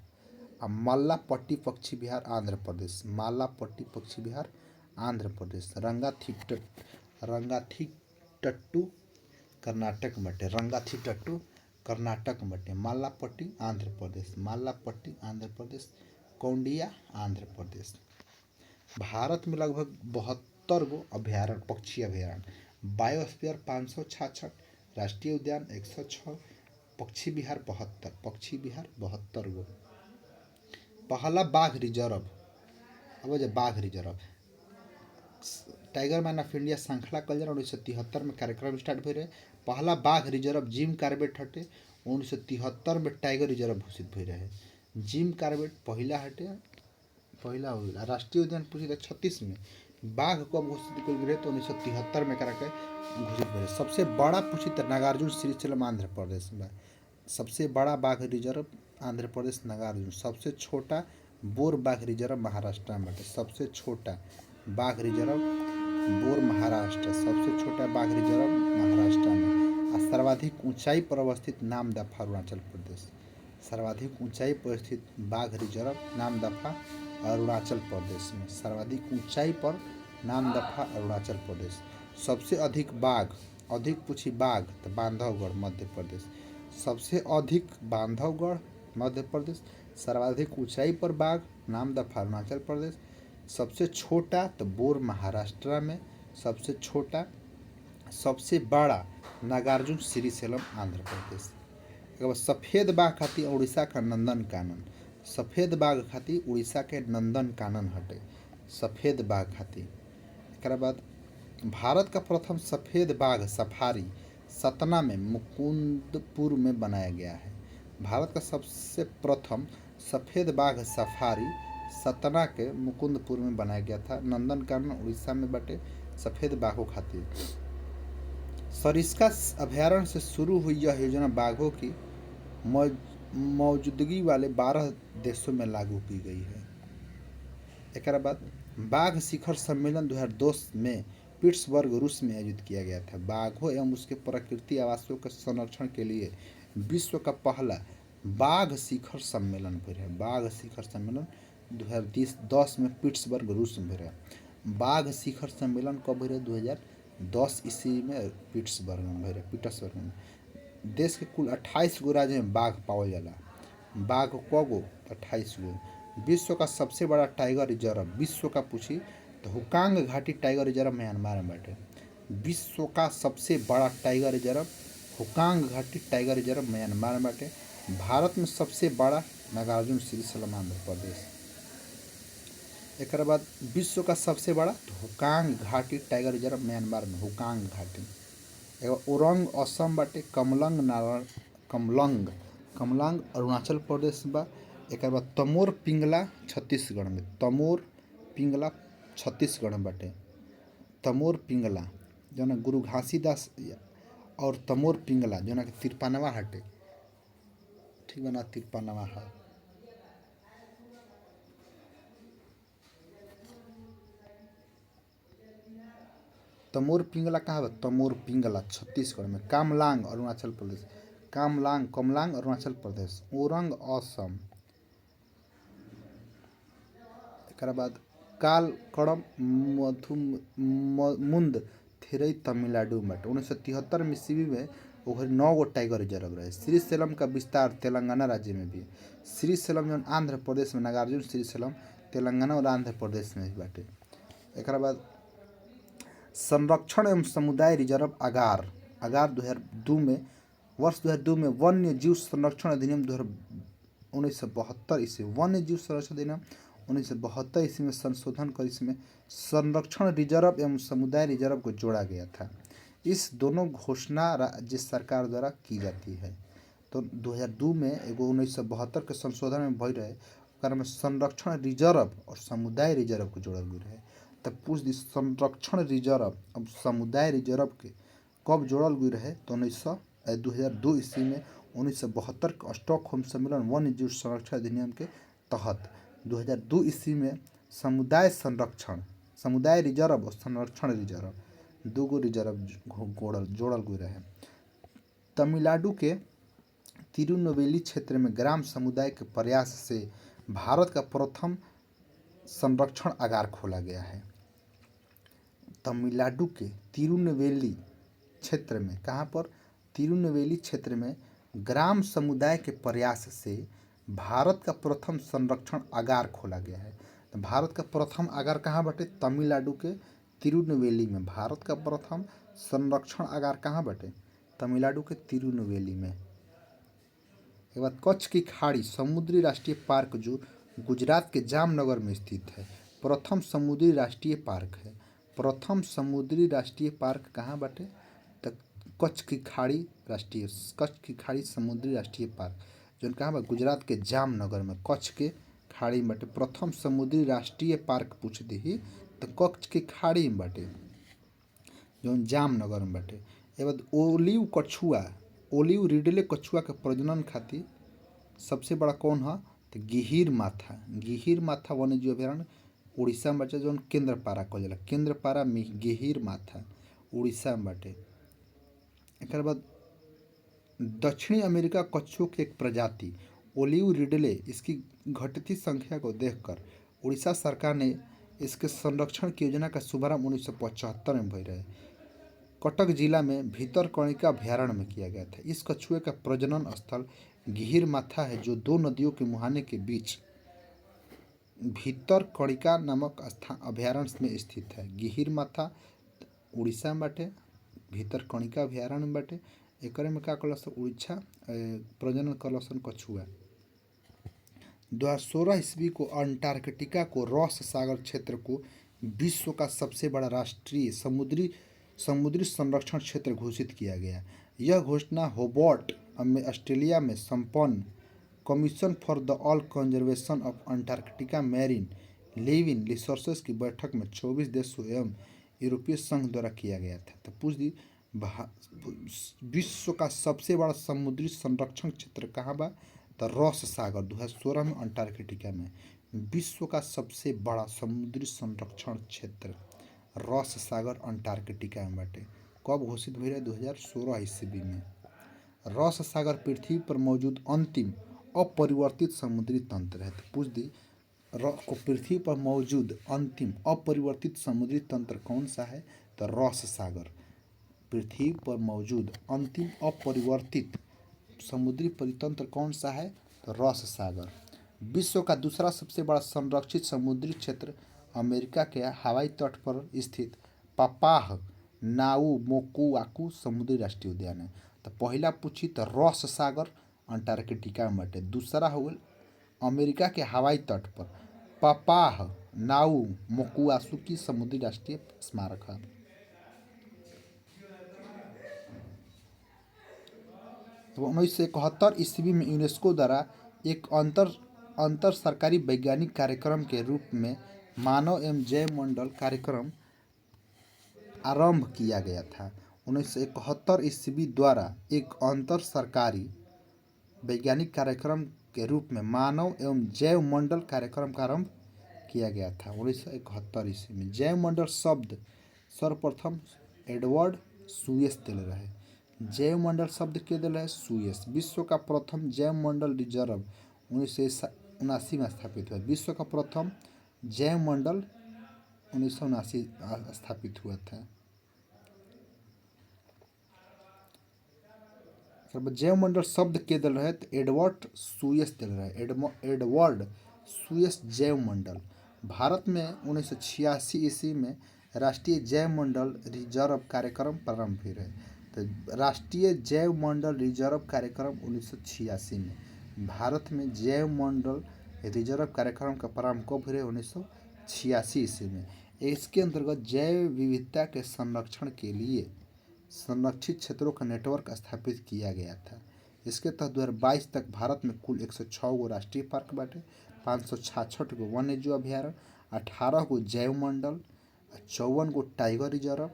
A: और मल्लापट्टी पक्षी बिहार आंध्र प्रदेश, मालापट्टी पक्षी बिहार आंध्र प्रदेश। रंगाथी टट्टू कर्नाटक बटे, रंगाथी टट्टू कर्नाटक बटे। मालापट्टी आंध्र प्रदेश, मालापट्टी आंध्र प्रदेश। कौंडिया आंध्र प्रदेश। भारत में लगभग 72 गो अभयारण्य, पक्षी अभयारण्य। बायोस्फीयर 566, राष्ट्रीय उद्यान 106, पक्षी बिहार 72, पक्षी बिहार 72 गो। पहला बाघ रिजर्व, अब जो बाघ reserve tiger man of India श्रृंखला कल 1973 में कार्यक्रम स्टार्ट भई रहे। पहला बाघ रिजर्व जिम कार्बेट हटे, 1973 में टाइगर रिजर्व घोषित भई रहे। जिम कार्बेट पहला हटे, पहला हो गया। राष्ट्रीय उद्यान पूछी 36 में, बाघ कब घोषित कल गए तो 1973 में करा के घोषित भई। सबसे बड़ा पूछी तो नागार्जुन श्रीशैलम आंध्र प्रदेश में। सबसे बड़ा बाघ रिजर्व आंध्र प्रदेश नागार्जुन। सबसे छोटा बोर बाघ रिजर्व महाराष्ट्र में। सबसे छोटा बाघ रिजर्व बोर महाराष्ट्र, सबसे छोटा बाघ रिजर्व महाराष्ट्र में। और सर्वाधिक ऊंचाई पर अवस्थित नामदफा अरुणाचल प्रदेश, सर्वाधिक ऊंचाई पर स्थित बाघ रिजर्व नामदफा अरुणाचल प्रदेश में। सर्वाधिक ऊंचाई पर नामदफा अरुणाचल प्रदेश। सबसे अधिक बाघ, अधिक पूछी बाघ तो बांधवगढ़ मध्य प्रदेश, सबसे अधिक बांधवगढ़ मध्य प्रदेश। सर्वाधिक ऊंचाई पर बाघ नामदफा अरुणाचल प्रदेश। सबसे छोटा तो बोर महाराष्ट्र में, सबसे छोटा। सबसे बड़ा नागार्जुन श्रीशैलम आंध्र प्रदेश। सफ़ेद बाघ खातिर उड़ीसा का नंदन कानन, सफ़ेद बाघ खातिर उड़ीसा के नंदन कानन हटे, सफ़ेद बाघ खातिर। एक बाद भारत का प्रथम सफ़ेद बाघ सफारी सतना में मुकुंदपुर में बनाया गया है। भारत का सबसे प्रथम सफ़ेद बाघ सफारी सतना के मुकुंदपुर में बनाया गया था। नंदन कानन उड़ीसा में बटे सफ़ेद बाघों खातिर। सरिस्का अभयारण्य से शुरू हुई यह योजना बाघों की मौजूदगी वाले 12 देशों में लागू की गई है। एक बाद बाघ शिखर सम्मेलन 2002 में पिट्सबर्ग रूस में आयोजित किया गया था। बाघों एवं उसके प्रकृति आवासों के संरक्षण के लिए विश्व का पहला बाघ शिखर सम्मेलन हुआ है। बाघ शिखर सम्मेलन 2010 में पिट्सबर्ग रूस में हुआ। बाघ शिखर सम्मेलन कब हुआ? 2010 ईस्वी में पिट्सबर्ग में हुआ, पीटर्सबर्ग में। देश के कुल 28 गो राज्य में बाघ पावल जाला। बाघ कगो? 28 गो। विश्व का सबसे बड़ा टाइगर रिजर्व, विश्व का पूछी तो हुकांग घाटी टाइगर रिजर्व म्यांमार में बाटे। विश्व का सबसे बड़ा टाइगर रिजर्व हुकांग घाटी टाइगर रिजर्व म्यांमार में बाटे। भारत में सबसे बड़ा नागार्जुन श्रीशैलम आंध्र प्रदेश। एक बाद विश्व का सबसे बड़ा हुकांग घाटी टाइगर रिजर्व म्यांमार में, हुकांग घाटी। एगो ओरंग असम बाटे, कमलंग अरुणाचल प्रदेश बा। एक बाद तमोर पिंगला छत्तीसगढ़ में, तमोर पिंगला छत्तीसगढ़ में बाटे। तमोर पिंगला जो ना गुरु घासीदास और तमोर पिंगला जो ना तिरपानवा हटे, ठीक बना तिरपानवा है। तमोर पिंगला कहाँ बा? तमोर पिंगला छत्तीसगढ़ में। कामलांग अरुणाचल प्रदेश, कमलांग अरुणाचल प्रदेश। ओरंग असम। एक बाद कालकड़म मुंद थेरई तमिलनाडु में। 1973 ईस्वी में ओहर 9 गो टाइगर रिजर्व रहे। श्रीशैलम का विस्तार तेलंगाना राज्य में भी। श्रीशैलम जो आंध्र प्रदेश में, नागार्जुन श्रीशैलम तेलंगाना और आंध्र प्रदेश में भी बाटे। एक बाद संरक्षण एवं समुदाय रिजर्व आगार आगार 2002 में वर्ष 2002 में वन्य जीव संरक्षण अधिनियम 1972 ईस्वी वन्य जीव संरक्षण अधिनियम 1972 ईस्वी में संशोधन कर इसमें संरक्षण रिजर्व एवं समुदाय रिजर्व को जोड़ा गया था। इस दोनों घोषणा राज्य सरकार द्वारा की जाती है। तो 2002 में एगो 1972 के संशोधन में भई रहे ओकरा में संरक्षण रिजर्व और समुदाय रिजर्व को जोड़ल गई रहे। तब पूछ दी संरक्षण रिजर्व अब समुदाय रिजर्व के कब जोड़ल गई रहे तो 2002 ईस्वी में 1972 के स्टॉकहोम सम्मेलन वन्य जीव संरक्षण अधिनियम के तहत 2002 ईस्वी में समुदाय रिजर्व और संरक्षण रिजर्व दूगो रिजर्व जोड़ल गई रहे। तमिलनाडु के तिरुनेलवेली क्षेत्र में ग्राम समुदाय के प्रयास से भारत का प्रथम संरक्षण आगार खोला गया है। तमिलनाडु के तिरुनेलवेली क्षेत्र में कहाँ पर तिरुनेलवेली क्षेत्र में ग्राम समुदाय के प्रयास से भारत का प्रथम संरक्षण आगार खोला गया है। तो भारत का प्रथम आगार कहाँ बटे तमिलनाडु के तिरुनेलवेली में। भारत का प्रथम संरक्षण आगार कहाँ बटे तमिलनाडु के तिरुनेलवेली में। के बाद कच्छ की खाड़ी समुद्री राष्ट्रीय पार्क जो गुजरात के जामनगर में स्थित है प्रथम समुद्री राष्ट्रीय पार्क है। प्रथम समुद्री राष्ट्रीय पार्क कहाँ बाटे तो कच्छ की खाड़ी समुद्री राष्ट्रीय पार्क जो कहाँ बा गुजरात के जामनगर में कच्छ के खाड़ी में बाटे। प्रथम समुद्री राष्ट्रीय पार्क पूछ दी तो कच्छ की खाड़ी में बाटे जो जामनगर में बाटे। ए बाद ओलिव रिडले कछुआ के प्रजनन खातिर सबसे बड़ा कौन है तो गिहिर माथा वन्य जीव अभयारण्य उड़ीसा में बाटे जौन केंद्रपाड़ा कहल जाला। केंद्रपाड़ा में गिहिर माथा उड़ीसा में बाटे। एक बाद दक्षिणी अमेरिका कछुओं की एक प्रजाति ओलिव रिडले इसकी घटती संख्या को देखकर उड़ीसा सरकार ने इसके संरक्षण की योजना का शुभारंभ 1975 में भई रहे। कटक जिला में भीतरकनिका अभयारण्य में किया गया था। इस कछुए का प्रजनन स्थल गिहिर माथा है जो दो नदियों के मुहाने के बीच भीतरकनिका नामक स्थान अभयारण्य में स्थित है। गिहिर माथा उड़ीसा में बाटे भीतरकनिका अभयारण्य में बाटे। एकरे में का कलसन उड़ीसा प्रजनन कलसन कछुआ। 2016 ईस्वी को अंटार्कटिका को रॉस सागर क्षेत्र को विश्व का सबसे बड़ा राष्ट्रीय समुद्री संरक्षण क्षेत्र घोषित किया गया। यह घोषणा होबार्ट में ऑस्ट्रेलिया में संपन्न commission for the all conservation of Antarctica marine living resources की बैठक में 24 देशों एवं यूरोपीय संघ द्वारा किया गया था। तो पूछ दी विश्व का सबसे बड़ा समुद्री संरक्षण क्षेत्र कहाँ बा तो रॉस सागर 2016 में अंटार्कटिका में विश्व का सबसे बड़ा समुद्री संरक्षण क्षेत्र रॉस सागर अंटार्कटिका में बाटे। कब घोषित हुई रहे 2016 ईस्वी में। रॉस सागर पृथ्वी पर मौजूद अंतिम अपरिवर्तित समुद्री तंत्र है। तो पूछ दी पृथ्वी पर मौजूद अंतिम अपरिवर्तित समुद्री तंत्र कौन सा है तो रॉस सागर। पृथ्वी पर मौजूद अंतिम अपरिवर्तित समुद्री परितंत्र कौन सा है तो रॉस सागर। विश्व का दूसरा सबसे बड़ा संरक्षित समुद्री क्षेत्र अमेरिका के हवाई तट पर स्थित पापाह नाउ मोकुआकू समुद्री राष्ट्रीय उद्यान है। तो पहला पूछी तो रॉस सागर अंटार्कटिका में बाटे। दूसरा हो गल अमेरिका के हवाई तट पर पापाह नाउ मोकुआसुकी समुद्री राष्ट्रीय स्मारक है। तो 1971 ईस्वी में यूनेस्को द्वारा एक अंतर सरकारी वैज्ञानिक कार्यक्रम के रूप में मानव एवं जैव मंडल कार्यक्रम आरंभ किया गया था। 1971 ईस्वी द्वारा एक अंतर सरकारी वैज्ञानिक कार्यक्रम के रूप में मानव एवं जैव मंडल कार्यक्रम का आरंभ किया गया था। 1971 ईस्वी में जैव मंडल शब्द सर्वप्रथम एडवर्ड सुयस दिल रहे। जैव मंडल शब्द के दिल रहे सुयस। विश्व का प्रथम जैव मंडल रिजर्व 1979 में स्थापित हुआ। विश्व का प्रथम जैव मंडल 1979 स्थापित हुआ था। जैव मंडल शब्द के दिल रहे तो एडवर्ड सुयस दिल रहे। एडवर्ड सुयस जैव मंडल भारत में 1986 ईस्वी में राष्ट्रीय जैव मंडल रिजर्व कार्यक्रम प्रारंभ हुई रहे। तो राष्ट्रीय जैव मंडल रिजर्व कार्यक्रम 1986 में भारत में जैव मंडल रिजर्व कार्यक्रम का प्रारंभ कब हुए? 1986 ईस्वी में। इसके अंतर्गत जैव विविधता के संरक्षण के लिए संरक्षित क्षेत्रों का नेटवर्क स्थापित किया गया था। इसके तहत 2022 तक भारत में कुल 106 गो राष्ट्रीय पार्क बाटे, 566 गो वन्य जीव अभ्यारण्य, 18 गो जैव मंडल, 54 गो टाइगर रिजर्व,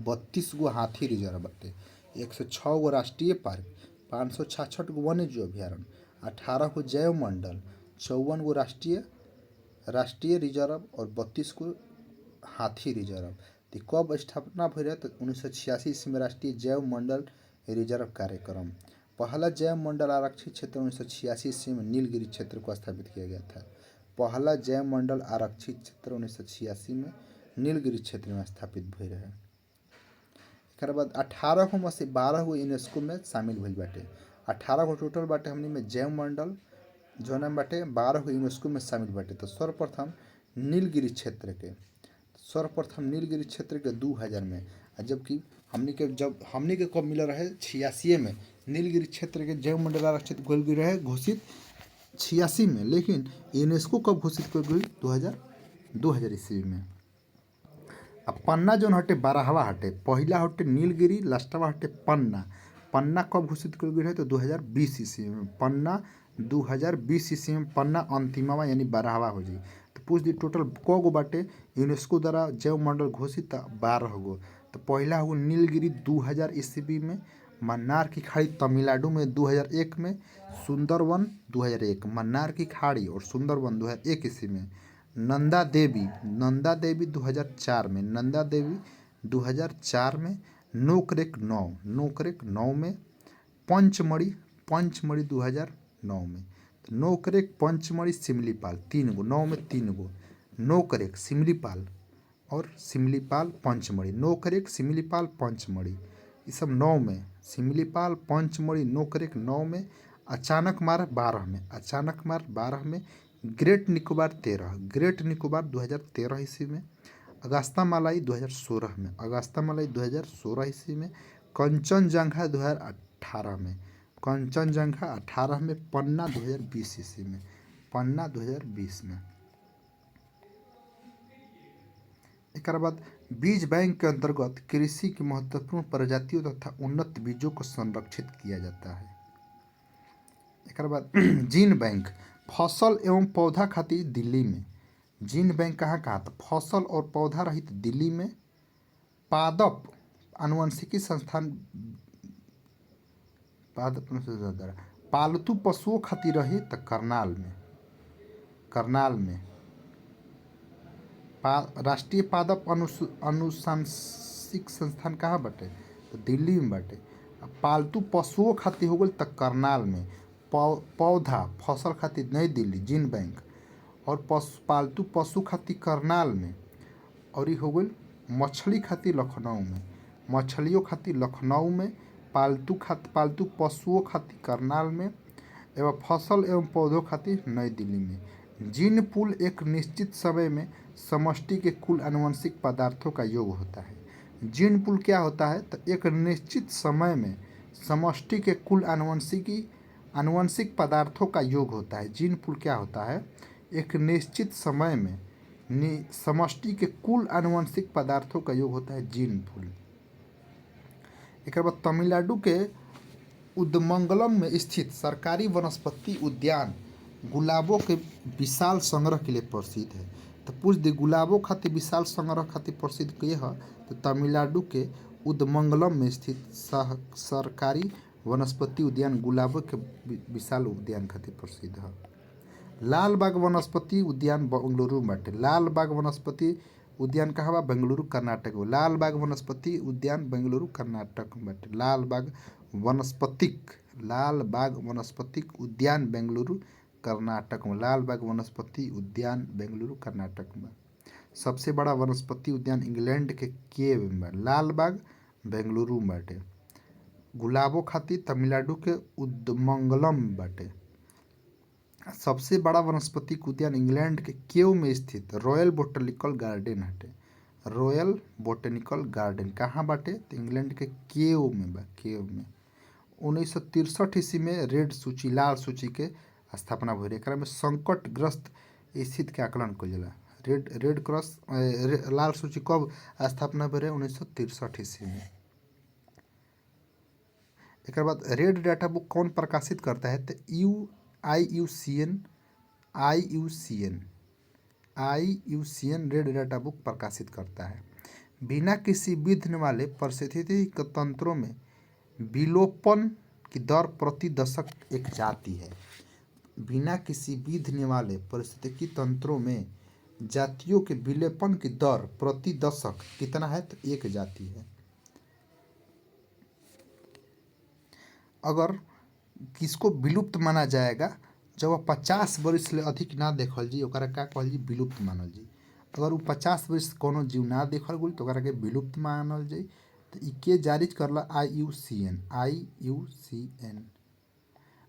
A: 32 गो हाथी रिजर्व बाटे, 106 गो राष्ट्रीय पार्क, 566 गो वन्य जीव अभ्यारण्य, 18 गो जैव मंडल, 54 गो राष्ट्रीय रिजर्व और 32 गो हाथी रिजर्व। तो कब स्थापना भई रहे? तो 1986 ईस्वी में राष्ट्रीय जैव मंडल रिजर्व कार्यक्रम। पहला जैव मंडल आरक्षित क्षेत्र 1986 ईस्वी में नीलगिरी क्षेत्र को स्थापित किया गया था। पहला जैव मंडल आरक्षित क्षेत्र 1986 में नीलगिरी क्षेत्र में स्थापित भई रहे। एक बाद 18 गो में से 12 गो यूनेस्को में शामिल भइल बाटे। 18 गो टोटल बाटे हमनी में जैव मंडल जो नाम बाटे, 12 गो यूनेस्को में शामिल बाटे। तो सर्वप्रथम नीलगिरी क्षेत्र के 2000 में, जबकि हमनी के कब मिल रहे? 86 में। नीलगिरी क्षेत्र के जैव मंडल आरक्षित कइल गई रहे घोषित 86 में, लेकिन यूनेस्को कब घोषित कइल गई? 2000 ईस्वी में। अब पन्ना जो हटे 12वां हटे, पहला हटे नीलगिरी, लास्टवा हटे पन्ना। पन्ना कब घोषित कइल गई रहे? तो 2020 ईस्वी में। पन्ना 2020 ईस्वी में पन्ना अंतिमवा यानी 12वां हो जाई। तो पूछ दी टोटल क गो बाटे यूनेस्को द्वारा जैव मंडल घोषित? 12 गो। तो पहला हो नीलगिरी 2000 ईस्वी में, मन्नार की खाड़ी तमिलनाडु में 2001 में, सुंदरवन 2001, मन्नार की खाड़ी और सुंदरवन 2001 ईस्वी में, नंदा देवी 2004 में, नंदा देवी 2004 में, नोकरेक 9 में, पंचमढ़ी 2009 में। तो नोकरेक, पंचमढ़ी, सिमलीपाल 3 गो, 9 में 3 गो, नोकरेक, सिमलीपाल और सिमलीपाल पंचमढ़ी, नोकरेक, सिमलीपाल, पंचमढ़ी, ये सब 9 में, सिमलीपाल, पंचमढ़ी, नोकरेक 9 में, अचानक मार 12 में, ग्रेट निकोबार 2013 ईस्वी में, अगस्ता मालाई 2016 ईस्वी में, कंचनजंघा 2018 में, पन्ना 2020 ईस्वी में, पन्ना 2020 में। एक बाद बीज बैंक के अंतर्गत कृषि की महत्वपूर्ण प्रजातियों तथा उन्नत बीजों को संरक्षित किया जाता है। एक बाद जीन बैंक फसल एवं पौधा खातिर दिल्ली में। जीन बैंक कहाँ था? फसल और पौधा रहित दिल्ली में। पादप आनुवंशिकी संस्थान पालतू पशुओं खातिर रही तो करनाल में। राष्ट्रीय पादप अनुशांसिक संस्थान कहाँ बाटे? तो दिल्ली में बाटे। पालतू पशुओं खातिर हो गई तो करनाल में। पौधा फसल खातिर नई दिल्ली जीन बैंक, और पालतू पशु खातिर करनाल में, और ये हो गई मछली खातिर लखनऊ में। मछलियों खातिर लखनऊ में, पालतू पशुओं खातिर करनाल में, एवं फसल एवं पौधों खातिर नई दिल्ली में। जीन पूल एक निश्चित समय में समष्टि के कुल आनुवंशिक पदार्थों का योग होता है। जीन पूल क्या होता है? तो एक निश्चित समय में समष्टि के कुल आनुवंशिक पदार्थों का योग होता है। जीन पूल क्या होता है? एक निश्चित समय में समष्टि के कुल आनुवंशिक पदार्थों का योग होता है जीन पूल। एक बाद तमिलनाडु के उदमंगलम में स्थित सरकारी वनस्पति उद्यान गुलाबों के विशाल संग्रह के लिए प्रसिद्ध है। तो पूछ दी गुलाबों खातिर विशाल संग्रह खातिर प्रसिद्ध के है? तो तमिलनाडु के उदमंगलम में स्थित सरकारी वनस्पति उद्यान गुलाबों के विशाल उद्यान खातिर प्रसिद्ध है। लाल बाग वनस्पति उद्यान बेंगलुरु में बाटे। लाल बाग वनस्पति उद्यान कहाँ बा? बेंगलुरु कर्नाटक में। लाल बाग वनस्पति उद्यान बेंगलुरु कर्नाटक में बाटे। लाल बाग वनस्पतिक उद्यान बेंगलुरु कर्नाटक में। लाल बाग वनस्पति उद्यान बेंगलुरु कर्नाटक में। सबसे बड़ा वनस्पति उद्यान इंग्लैंड के केव में बा। लाल बाग बेंगलुरु में बाटे। गुलाबों खातिर तमिलनाडु के उदमंगलम में बाटे। सबसे बड़ा वनस्पतिक उद्यान इंग्लैंड के केव में स्थित रॉयल बोटनिकल गार्डन हटे। रॉयल बोटेनिकल गार्डन कहाँ बाटे? तो इंग्लैंड के केव में बा, केव में। 1963 ईस्वी में रेड सूची, लाल सूची के स्थापना भइल। एकरा में संकटग्रस्त स्थिति के आकलन कइल जाला। रेड क्रॉस लाल सूची कब स्थापना भइल? 1963 ईस्वी में। एक बाद रेड डाटा बुक कौन प्रकाशित करता है? तो IUCN रेड डाटा बुक प्रकाशित करता है। बिना किसी विघ्न वाले पारिस्थितिक तंत्रों में विलोपन की दर प्रति दशक एक जाति है। बिना किसी विघ्न वाले पारिस्थितिकी तंत्रों में जातियों के विलोपन की दर प्रति दशक कितना है? तो एक जाति है। अगर किसको विलुप्त माना जाएगा? जब वह 50 वर्ष ले अधिक ना देखल जी, ओकरा का कहल जी? विलुप्त मानल जी। अगर वो 50 वर्ष कोनो जीव ना देखल गई तो ओकरा के विलुप्त मानल जाई। तो ई के जारी करला?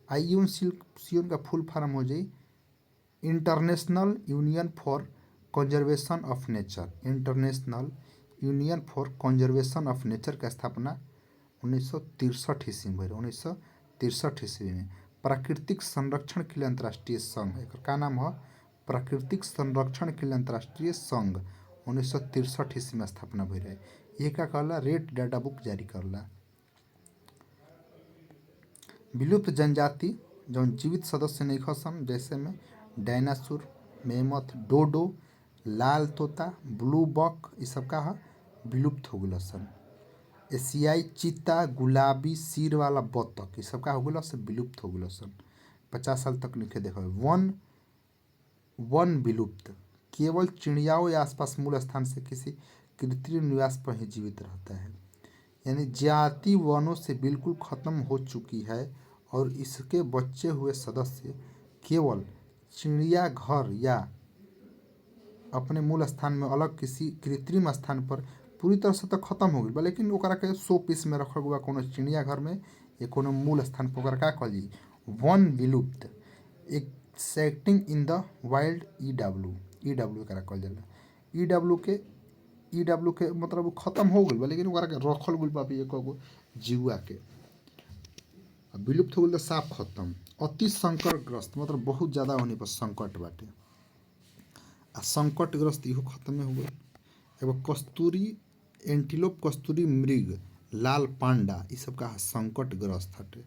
A: IUCN का फुल फॉर्म हो जाई international union for conservation of nature. International union for conservation of nature का स्थापना 1963 ईस्वी में। 1963 ईस्वी में प्राकृतिक संरक्षण के लिए अंतर्राष्ट्रीय संघ, एकर का नाम है? प्राकृतिक संरक्षण के लिए अंतर्राष्ट्रीय संघ 1963 ईस्वी में स्थापना भइल रहे। ये का कहला? रेड डाटा बुक जारी करला। विलुप्त जनजाति जौन जीवित सदस्य नहीं खसन, जैसे में डायनासोर, मेमथ, डोडो, लाल तोता, ब्लू बक, ये सब का है? विलुप्त हो गए सन। एशियाई चीता, गुलाबी सिर वाला बतख, ये सब का हो गए? सब विलुप्त हो गए सन। 50 साल तक नहीं देखा। वन विलुप्त, केवल चिड़ियाओं या आसपास मूल स्थान से किसी कृत्रिम निवास पर ही जीवित रहता है। यानी जाति वनों से बिल्कुल खत्म हो चुकी है और इसके बचे हुए सदस्य केवल चिड़ियाघर या अपने मूल स्थान में अलग किसी कृत्रिम स्थान पर पूरी तरह से तो खत्म हो गई, लेकिन ओकरा के 100 पीस में रखल गया कोनो चिड़ियाघर में या कोनो मूल स्थान पर। ओकरा का कहल जी? वन विलुप्त। Accepting in the wild EW एकरा कहल जाला। ईडब्ल्यू के मतलब वो खत्म हो गई बा, लेकिन ओकरा के रखल गई बा अभी एको जीवा के। विलुप्त हो गई तो साफ खत्म। अति संकटग्रस्त मतलब बहुत ज़्यादा होने पर संकट बाटे। आ संकटग्रस्त इहो खत्म हो गई। एगो कस्तूरी एंटीलोप, कस्तूरी मृग, लाल पांडा, ये सब का संकटग्रस्त हटे।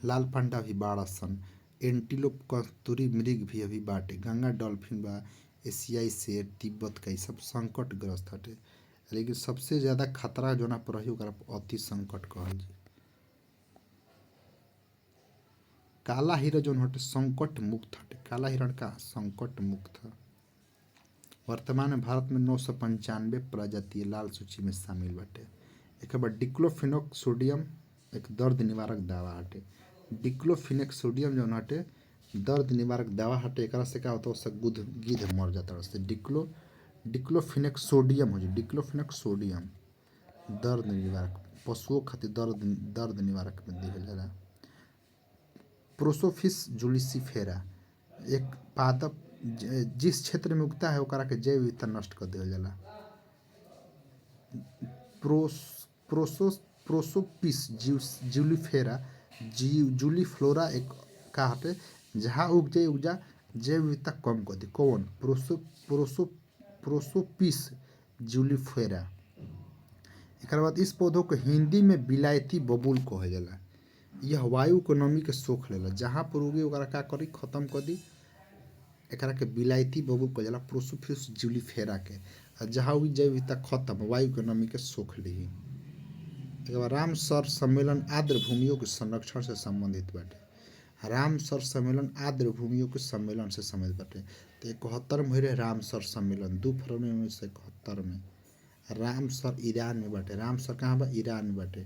A: लाल पांडा भी बाड़ा सन। एंटीलोप, कस्तूरी मृग भी अभी बाटे। गंगा डॉल्फिन बा, एशियाई शेर, तिब्बत का, ये सब संकटग्रस्त हटे। लेकिन सबसे ज़्यादा खतरा जोना पर रही ओकरा अति संकट कहल जी। काला हिरण जोन हटे संकट मुक्त हटे। काला हिरण का संकट मुक्त है। वर्तमान में भारत में 995 प्रजाति लाल सूची में शामिल बाटे। एक बाद डिक्लोफिनेक सोडियम एक दर्द निवारक दवा हटे। डिक्लोफिनेक सोडियम जौन हटे दर्द निवारक दवा हटे। एकरा से का होता है? उससे गिद्ध मर जाता है। उससे डिक्लोफिनेक सोडियम हो जाए। डिक्लोफिनेक सोडियम दर्द निवारक, पशुओं खातिर दर्द निवारक में दिहल जाला। प्रोसोफिस जुलिसिफेरा एक पादप जिस क्षेत्र में उगता है ओकरा के जैव विविधता नष्ट कर दिया जाला। प्रोसोपिस जूलिफेरा जूलिफ्लोरा एक का हटे जहाँ उग जा जैव विविधता कम कर दी। कौन? प्रोसोपिस जूलिफेरा। एक बाद इस पौधों को हिंदी में विलायती बबूल कहा जाला। यह वायु को नमी के सोख लेला। जहाँ पर उगी ओकरा का करी? खत्म कर दी। एकरा के विलायती बबूल कहल जाला प्रोसोपिस जूलिफेरा के। जहाँ उगी जैव विविधता खत्म, वायु के नमी के सोख ली। एक बार रामसर सम्मेलन आर्द्र भूमियों के संरक्षण से संबंधित बाटे। रामसर सम्मेलन आर्द्र भूमियों के सम्मेलन से संबंधित बाटे। तो 71 में रहे रामसर सम्मेलन 2 फरवरी 1971 में। रामसर ईरान में बाटे। रामसर कहाँ बा? ईरान में बाटे।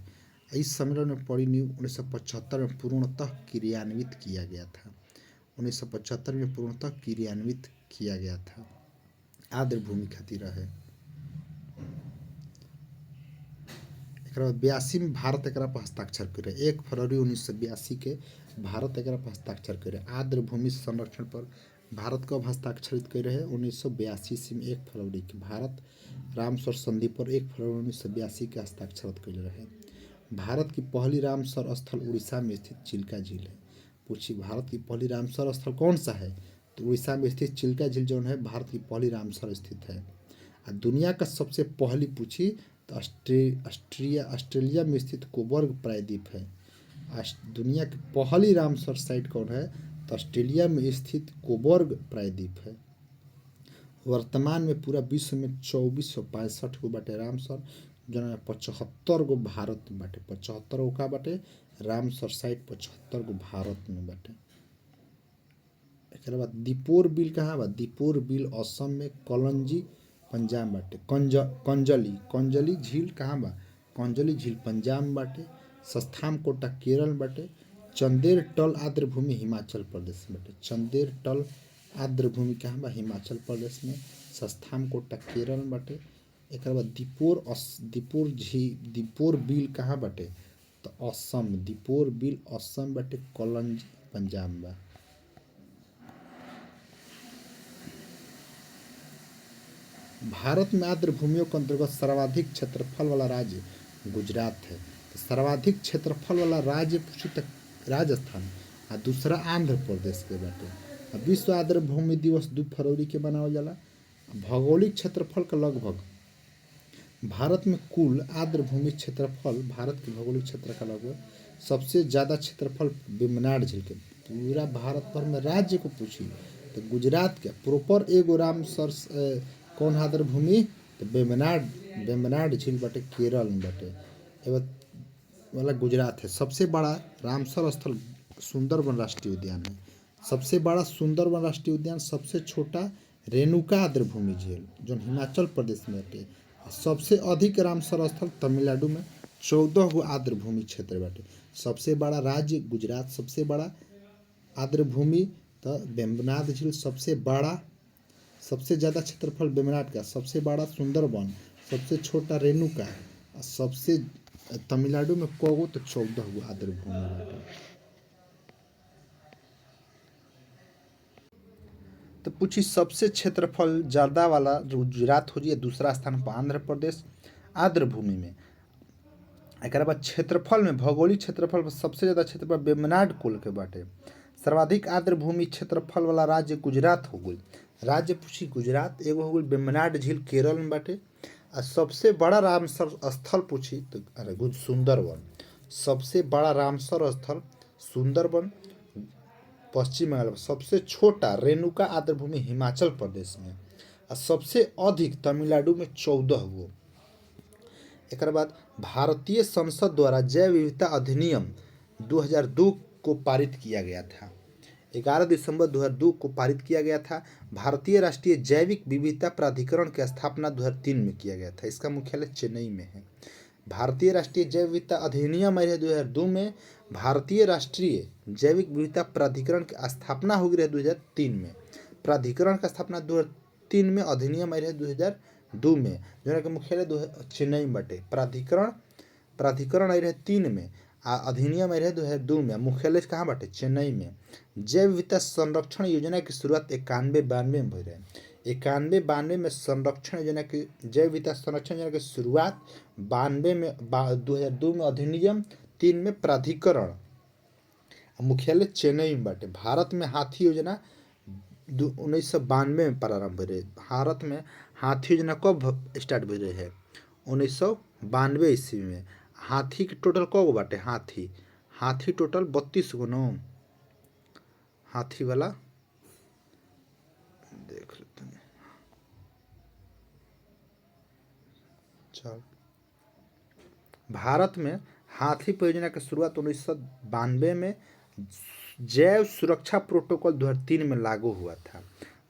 A: इस सम्मेलन में पड़ी नींव 1975 में पूर्णतः क्रियान्वित किया गया था। 1975 में पूर्णतः क्रियान्वित किया गया था। आर्द्र भूमि खातिर रहे। एक 82 में भारत एकरा पर हस्ताक्षर करे। 1 फरवरी 1982 के भारत एकरा पर हस्ताक्षर करे। आर्द्र भूमि संरक्षण पर भारत कब हस्ताक्षरित कर रहे 1982 ईस्वी में 1 फरवरी के भारत रामसर संधि पर 1 फरवरी 1982 के हस्ताक्षरित कर रहे। भारत की पहली रामसर स्थल उड़ीसा में स्थित चिल्का झील है। पूछी भारत की पहली रामसर स्थल कौन सा है, तो उड़ीसा में स्थित चिल्का झील जो है भारत की पहली रामसर स्थित है। और दुनिया का सबसे पहली पूछी तो ऑस्ट्रेलिया में स्थित कोबर्ग प्रायद्वीप है। दुनिया की पहली रामसर साइट कौन है, तो ऑस्ट्रेलिया में स्थित कोबर्ग प्रायद्वीप है। वर्तमान में पूरा विश्व में 2465 गो बाटे रामसर, जना 75 गो भारत में बाटे। 75 गो का बाटे रामसर साइट, 75 गो भारत में बाटे। एक बाद दीपोर बिल कहाँ बा, दीपोर बिल असम में, कलंजी पंजाब बाटे। कंजली झील कहाँ बा, कंजली झील पंजाब में बाटे। सस्थाम कोटा केरल बाटे। चंदेर टल आर्द्रभूमि हिमाचल प्रदेश में बाटे। चंदेर टल आर्द्रभूमि कहाँ बा, हिमाचल प्रदेश में। सस्थाम कोटा केरल में बाटे। एक बाद दीपोर बिल कहाँ बाटे, तो असम, दीपोर बिल असम बाटे। कलंजी पंजाब बा। भारत में आर्द्रभूमियों के अंतर्गत सर्वाधिक क्षेत्रफल वाला राज्य गुजरात है। तो सर्वाधिक क्षेत्रफल वाला राज्य पूछी तो राजस्थान, और दूसरा आंध्र प्रदेश के बाटे। विश्व आर्द्रभूमि दिवस 2 फरवरी के मनावल जाला। भौगोलिक क्षेत्रफल का लगभग भारत में कुल आर्द्रभूमि क्षेत्रफल, भारत के भौगोलिक क्षेत्र का लगभग सबसे ज़्यादा क्षेत्रफल वेम्बनाड झील के। पूरा भारत भर में राज्य को पूछी तो गुजरात के प्रॉपर एगो रामसर कौन आर्द्रभूमि, तो वेम्बनाड झील बाटे, केरल में बाटे। एवं वाला गुजरात है। सबसे बड़ा रामसर स्थल सुंदरबन राष्ट्रीय उद्यान है। सबसे बड़ा सुंदरबन राष्ट्रीय उद्यान। सबसे छोटा रेणुका आर्द्रभूमि झील जो हिमाचल प्रदेश में बाटे। सबसे अधिक रामसर स्थल तमिलनाडु में 14 गो आर्द्रभूमि क्षेत्र बाटे। सबसे बड़ा राज्य गुजरात, सबसे बड़ा आर्द्रभूमि तो वेम्बनाड झील सबसे बड़ा, सबसे ज़्यादा क्षेत्रफल वेम्बनाड का, सबसे बड़ा सुंदरबन, सबसे छोटा रेणुका, सबसे तमिलनाडु में कोगो तो 14 गो आर्द्रभूमि बाटे। तो पूछी सबसे क्षेत्रफल ज़्यादा वाला गुजरात हो जाए, दूसरा स्थान पर आंध्र प्रदेश आर्द्रभूमि में। एक बाद क्षेत्रफल में, भौगोलिक क्षेत्रफल में सबसे ज़्यादा क्षेत्रफल वेम्बनाड कुल के बाटे। सर्वाधिक आर्द्रभूमि क्षेत्रफल वाला राज्य गुजरात हो गई। राज्य पूछी गुजरात, एगो हो गई वेम्बनाड झील केरल में बाटे। और सबसे बड़ा रामसर स्थल पूछी तो अरे सुंदरबन। सबसे बड़ा रामसर स्थल सुंदरबन पश्चिम बंगाल। सबसे छोटा रेणुका आर्द्रभूमि हिमाचल प्रदेश में। और सबसे अधिक तमिलनाडु में 14 गो। एक बाद भारतीय संसद द्वारा जैव विविधता अधिनियम 2002 को पारित किया गया था। 11 दिसंबर 2002 को पारित किया गया था। भारतीय राष्ट्रीय जैविक विविधता प्राधिकरण की स्थापना 2003 में किया गया था। इसका मुख्यालय चेन्नई में है। भारतीय राष्ट्रीय जैव विविधता अधिनियम 2002 में भारतीय राष्ट्रीय जैविक विविधता प्राधिकरण की स्थापना हो गई है 2003 में। प्राधिकरण का स्थापना 2003 में, अधिनियम 2002 में, जो कि मुख्यालय चेन्नई में बटे। प्राधिकरण आई रहे 3 में, अधिनियम आई रहे 2002 में, मुख्यालय कहाँ बाटे, चेन्नई में। जैव विविधता संरक्षण योजना की शुरुआत 91-92 में भई रहे। 91-92 में संरक्षण योजना की, जैव विविधता संरक्षण योजना की शुरुआत 92 में, 2002 में अधिनियम, 3 में प्राधिकरण, मुख्यालय चेन्नई में बाटे। भारत में हाथी योजना 1992 में प्रारंभ भई रहे। भारत में हाथी योजना कब स्टार्ट भई रहे है, 1992 ईस्वी में। हाथी के टोटल कगो बाटे, हाथी टोटल 32 गो न, हाथी वाला देख लेते हैं। चल, भारत में हाथी परियोजना की शुरुआत 1992 में जैव सुरक्षा प्रोटोकॉल 2003 में लागू हुआ था।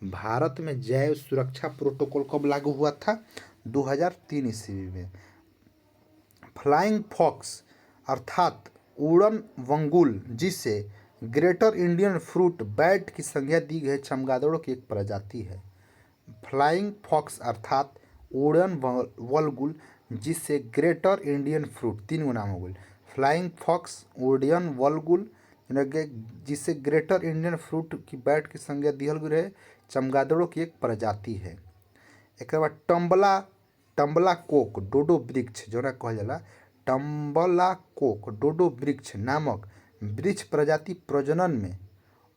A: भारत में जैव सुरक्षा प्रोटोकॉल कब लागू हुआ था, 2003 ईस्वी में। फ्लाइंग फॉक्स अर्थात उड़न वंगुल, जिसे ग्रेटर इंडियन फ्रूट बैट की संज्ञा दी गई, चमगादड़ों की एक प्रजाति है। फ्लाइंग फॉक्स अर्थात उड़न वलगुल, जिससे ग्रेटर इंडियन फ्रूट, 3 गो नाम हो गए, फ्लाइंग फॉक्स, उड़न वलगुल, जिसे ग्रेटर इंडियन फ्रूट की बैट की संज्ञा दिहल गई रहे, चमगादड़ों की एक प्रजाति है। एक बाद टम्बला कोक डोडो वृक्ष जो कहल जाला, टम्बला कोक डोडो वृक्ष नामक वृक्ष प्रजाति प्रजनन में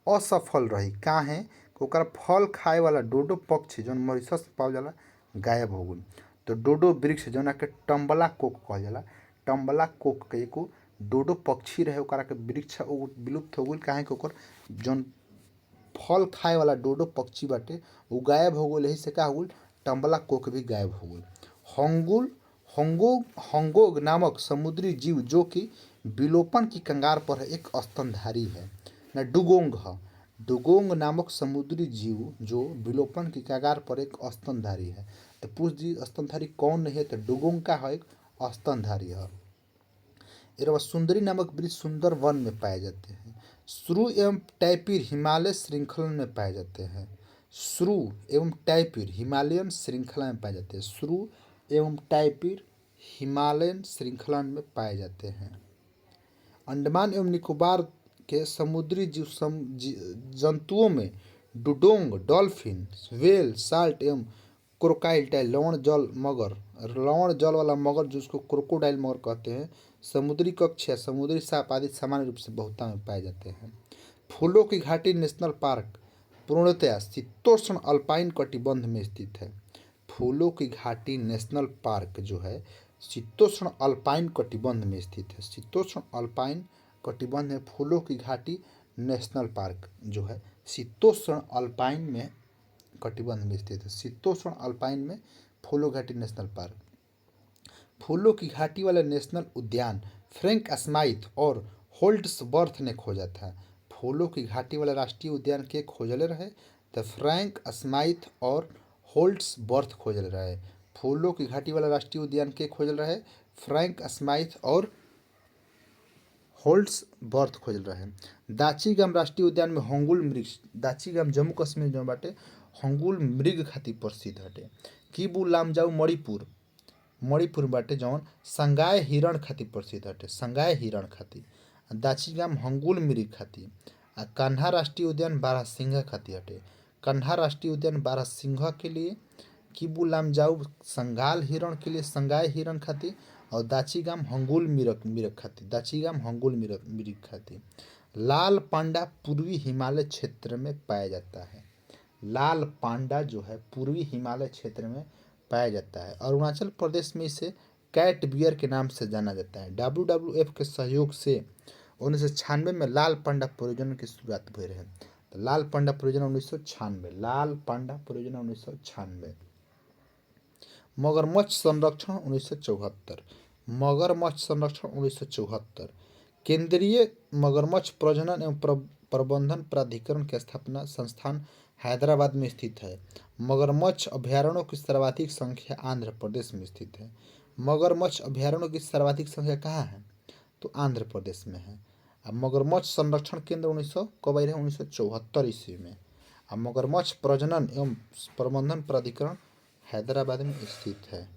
A: असफल रही। काहे कि ओकर फल खाए वाला डोडो पक्षी जौन मॉरिशस में पावल जाला गायब हो गई। तो डोडो वृक्ष जौना के टम्बला कोक कहल जाला, टम्बला कोक के एगो डोडो पक्षी रहे, ओकरा के वृक्ष विलुप्त हो गई। काहे कि ओकर जौन फल खाए वाला डोडो पक्षी बाटे वो गायब हो गई, यही से का हो गई टम्बला कोक भी गायब हो गई। होंगोग नामक समुद्री जीव जो कि विलोपन की कगार पर है, एक स्तनधारी है। न डुगोंग है, डुगोंग नामक समुद्री जीव जो विलोपन की कगार पर एक स्तनधारी है। तो पूछ जी स्तनधारी कौन है, तो डुगोंग का है, एक स्तनधारी है। एवं सुंदरी नामक वृक्ष सुंदर वन में पाए जाते हैं। श्रू एवं टैपिर हिमालय श्रृंखला में पाए जाते हैं। श्रू एवं टैपिर हिमालयन श्रृंखला में पाए जाते हैं। श्रू एवं टैपिर हिमालयन श्रृंखला में पाए जाते हैं। अंडमान एवं निकोबार के समुद्री जीव जंतुओं में डुगोंग, डॉल्फिन, व्हेल, साल्ट एवं क्रोकोडाइल लवण जल वाला मगर जिसको क्रोकोडाइल मगर कहते हैं, समुद्री कक्ष, समुद्री सांप आदि सामान्य रूप से बहुता में पाए जाते हैं। फूलों की घाटी नेशनल पार्क पूर्णतया शीतोष्ण अल्पाइन कटिबंध में स्थित है। फूलों की घाटी नेशनल पार्क जो है शीतोष्ण अल्पाइन कटिबंध में स्थित है। शीतोष्ण अल्पाइन कटिबंध में फूलों की घाटी नेशनल पार्क जो है शीतोष्ण अल्पाइन में कटिबंध में स्थित है। शीतोष्ण अल्पाइन में फूलों घाटी नेशनल पार्क। फूलों की घाटी वाले नेशनल उद्यान फ्रैंक स्माइथ और होल्ड्सवर्थ ने खोजा था। फूलों की घाटी वाले राष्ट्रीय उद्यान के खोजले रहे, तो फ्रैंक स्माइथ और होल्ड्सवर्थ खोजल रहे। फूलों की घाटी वाला राष्ट्रीय उद्यान के खोजल रहे, फ्रैंक स्माइथ और होल्ड्सवर्थ खोजल रहे। दाचीगम राष्ट्रीय उद्यान में होंगुल मृग, दाचीगम जम्मू कश्मीर जो बाटे होंगुल मृग खातिर प्रसिद्ध हटे। किबू लामजाऊ मणिपुर बाटे जौन संगाय हिरण खातिर प्रसिद्ध हटे, संगाय हिरण खातिर। दाचीगम होंगुल मृग खातिर। कान्हा राष्ट्रीय उद्यान बारहसिंघा खातिर हटे। कान्हा राष्ट्रीय उद्यान बारहसिंघा के लिए, किबू लामजाऊ संगाल हिरण के लिए संगाय हिरण खातिर, और दाचीगम होंगुल मृग खातिर, दाचीगम होंगुल मृग खातिर। लाल पांडा पूर्वी हिमालय क्षेत्र में पाया जाता है। लाल पांडा जो है पूर्वी हिमालय क्षेत्र में पाया जाता है। अरुणाचल प्रदेश में इसे कैट बियर के नाम से जाना जाता है। WWF के सहयोग से 1996 में लाल पांडा परियोजना की शुरुआत हुई रहे। तो लाल पांडा परियोजना 1996, लाल पांडा परियोजना 1996। मगरमच्छ संरक्षण 1974, मगरमच्छ संरक्षण 1974। केंद्रीय मगरमच्छ प्रजनन एवं प्रबंधन प्राधिकरण की स्थापना संस्थान हैदराबाद में स्थित है। मगरमच्छ अभयारण्यों की सर्वाधिक संख्या आंध्र प्रदेश में स्थित है। मगरमच्छ अभयारण्यों की सर्वाधिक संख्या कहाँ है, तो आंध्र प्रदेश में है। अब मगरमच्छ संरक्षण केंद्र 1974 ईस्वी में। अब मगरमच्छ प्रजनन एवं प्रबंधन प्राधिकरण हैदराबाद में स्थित है।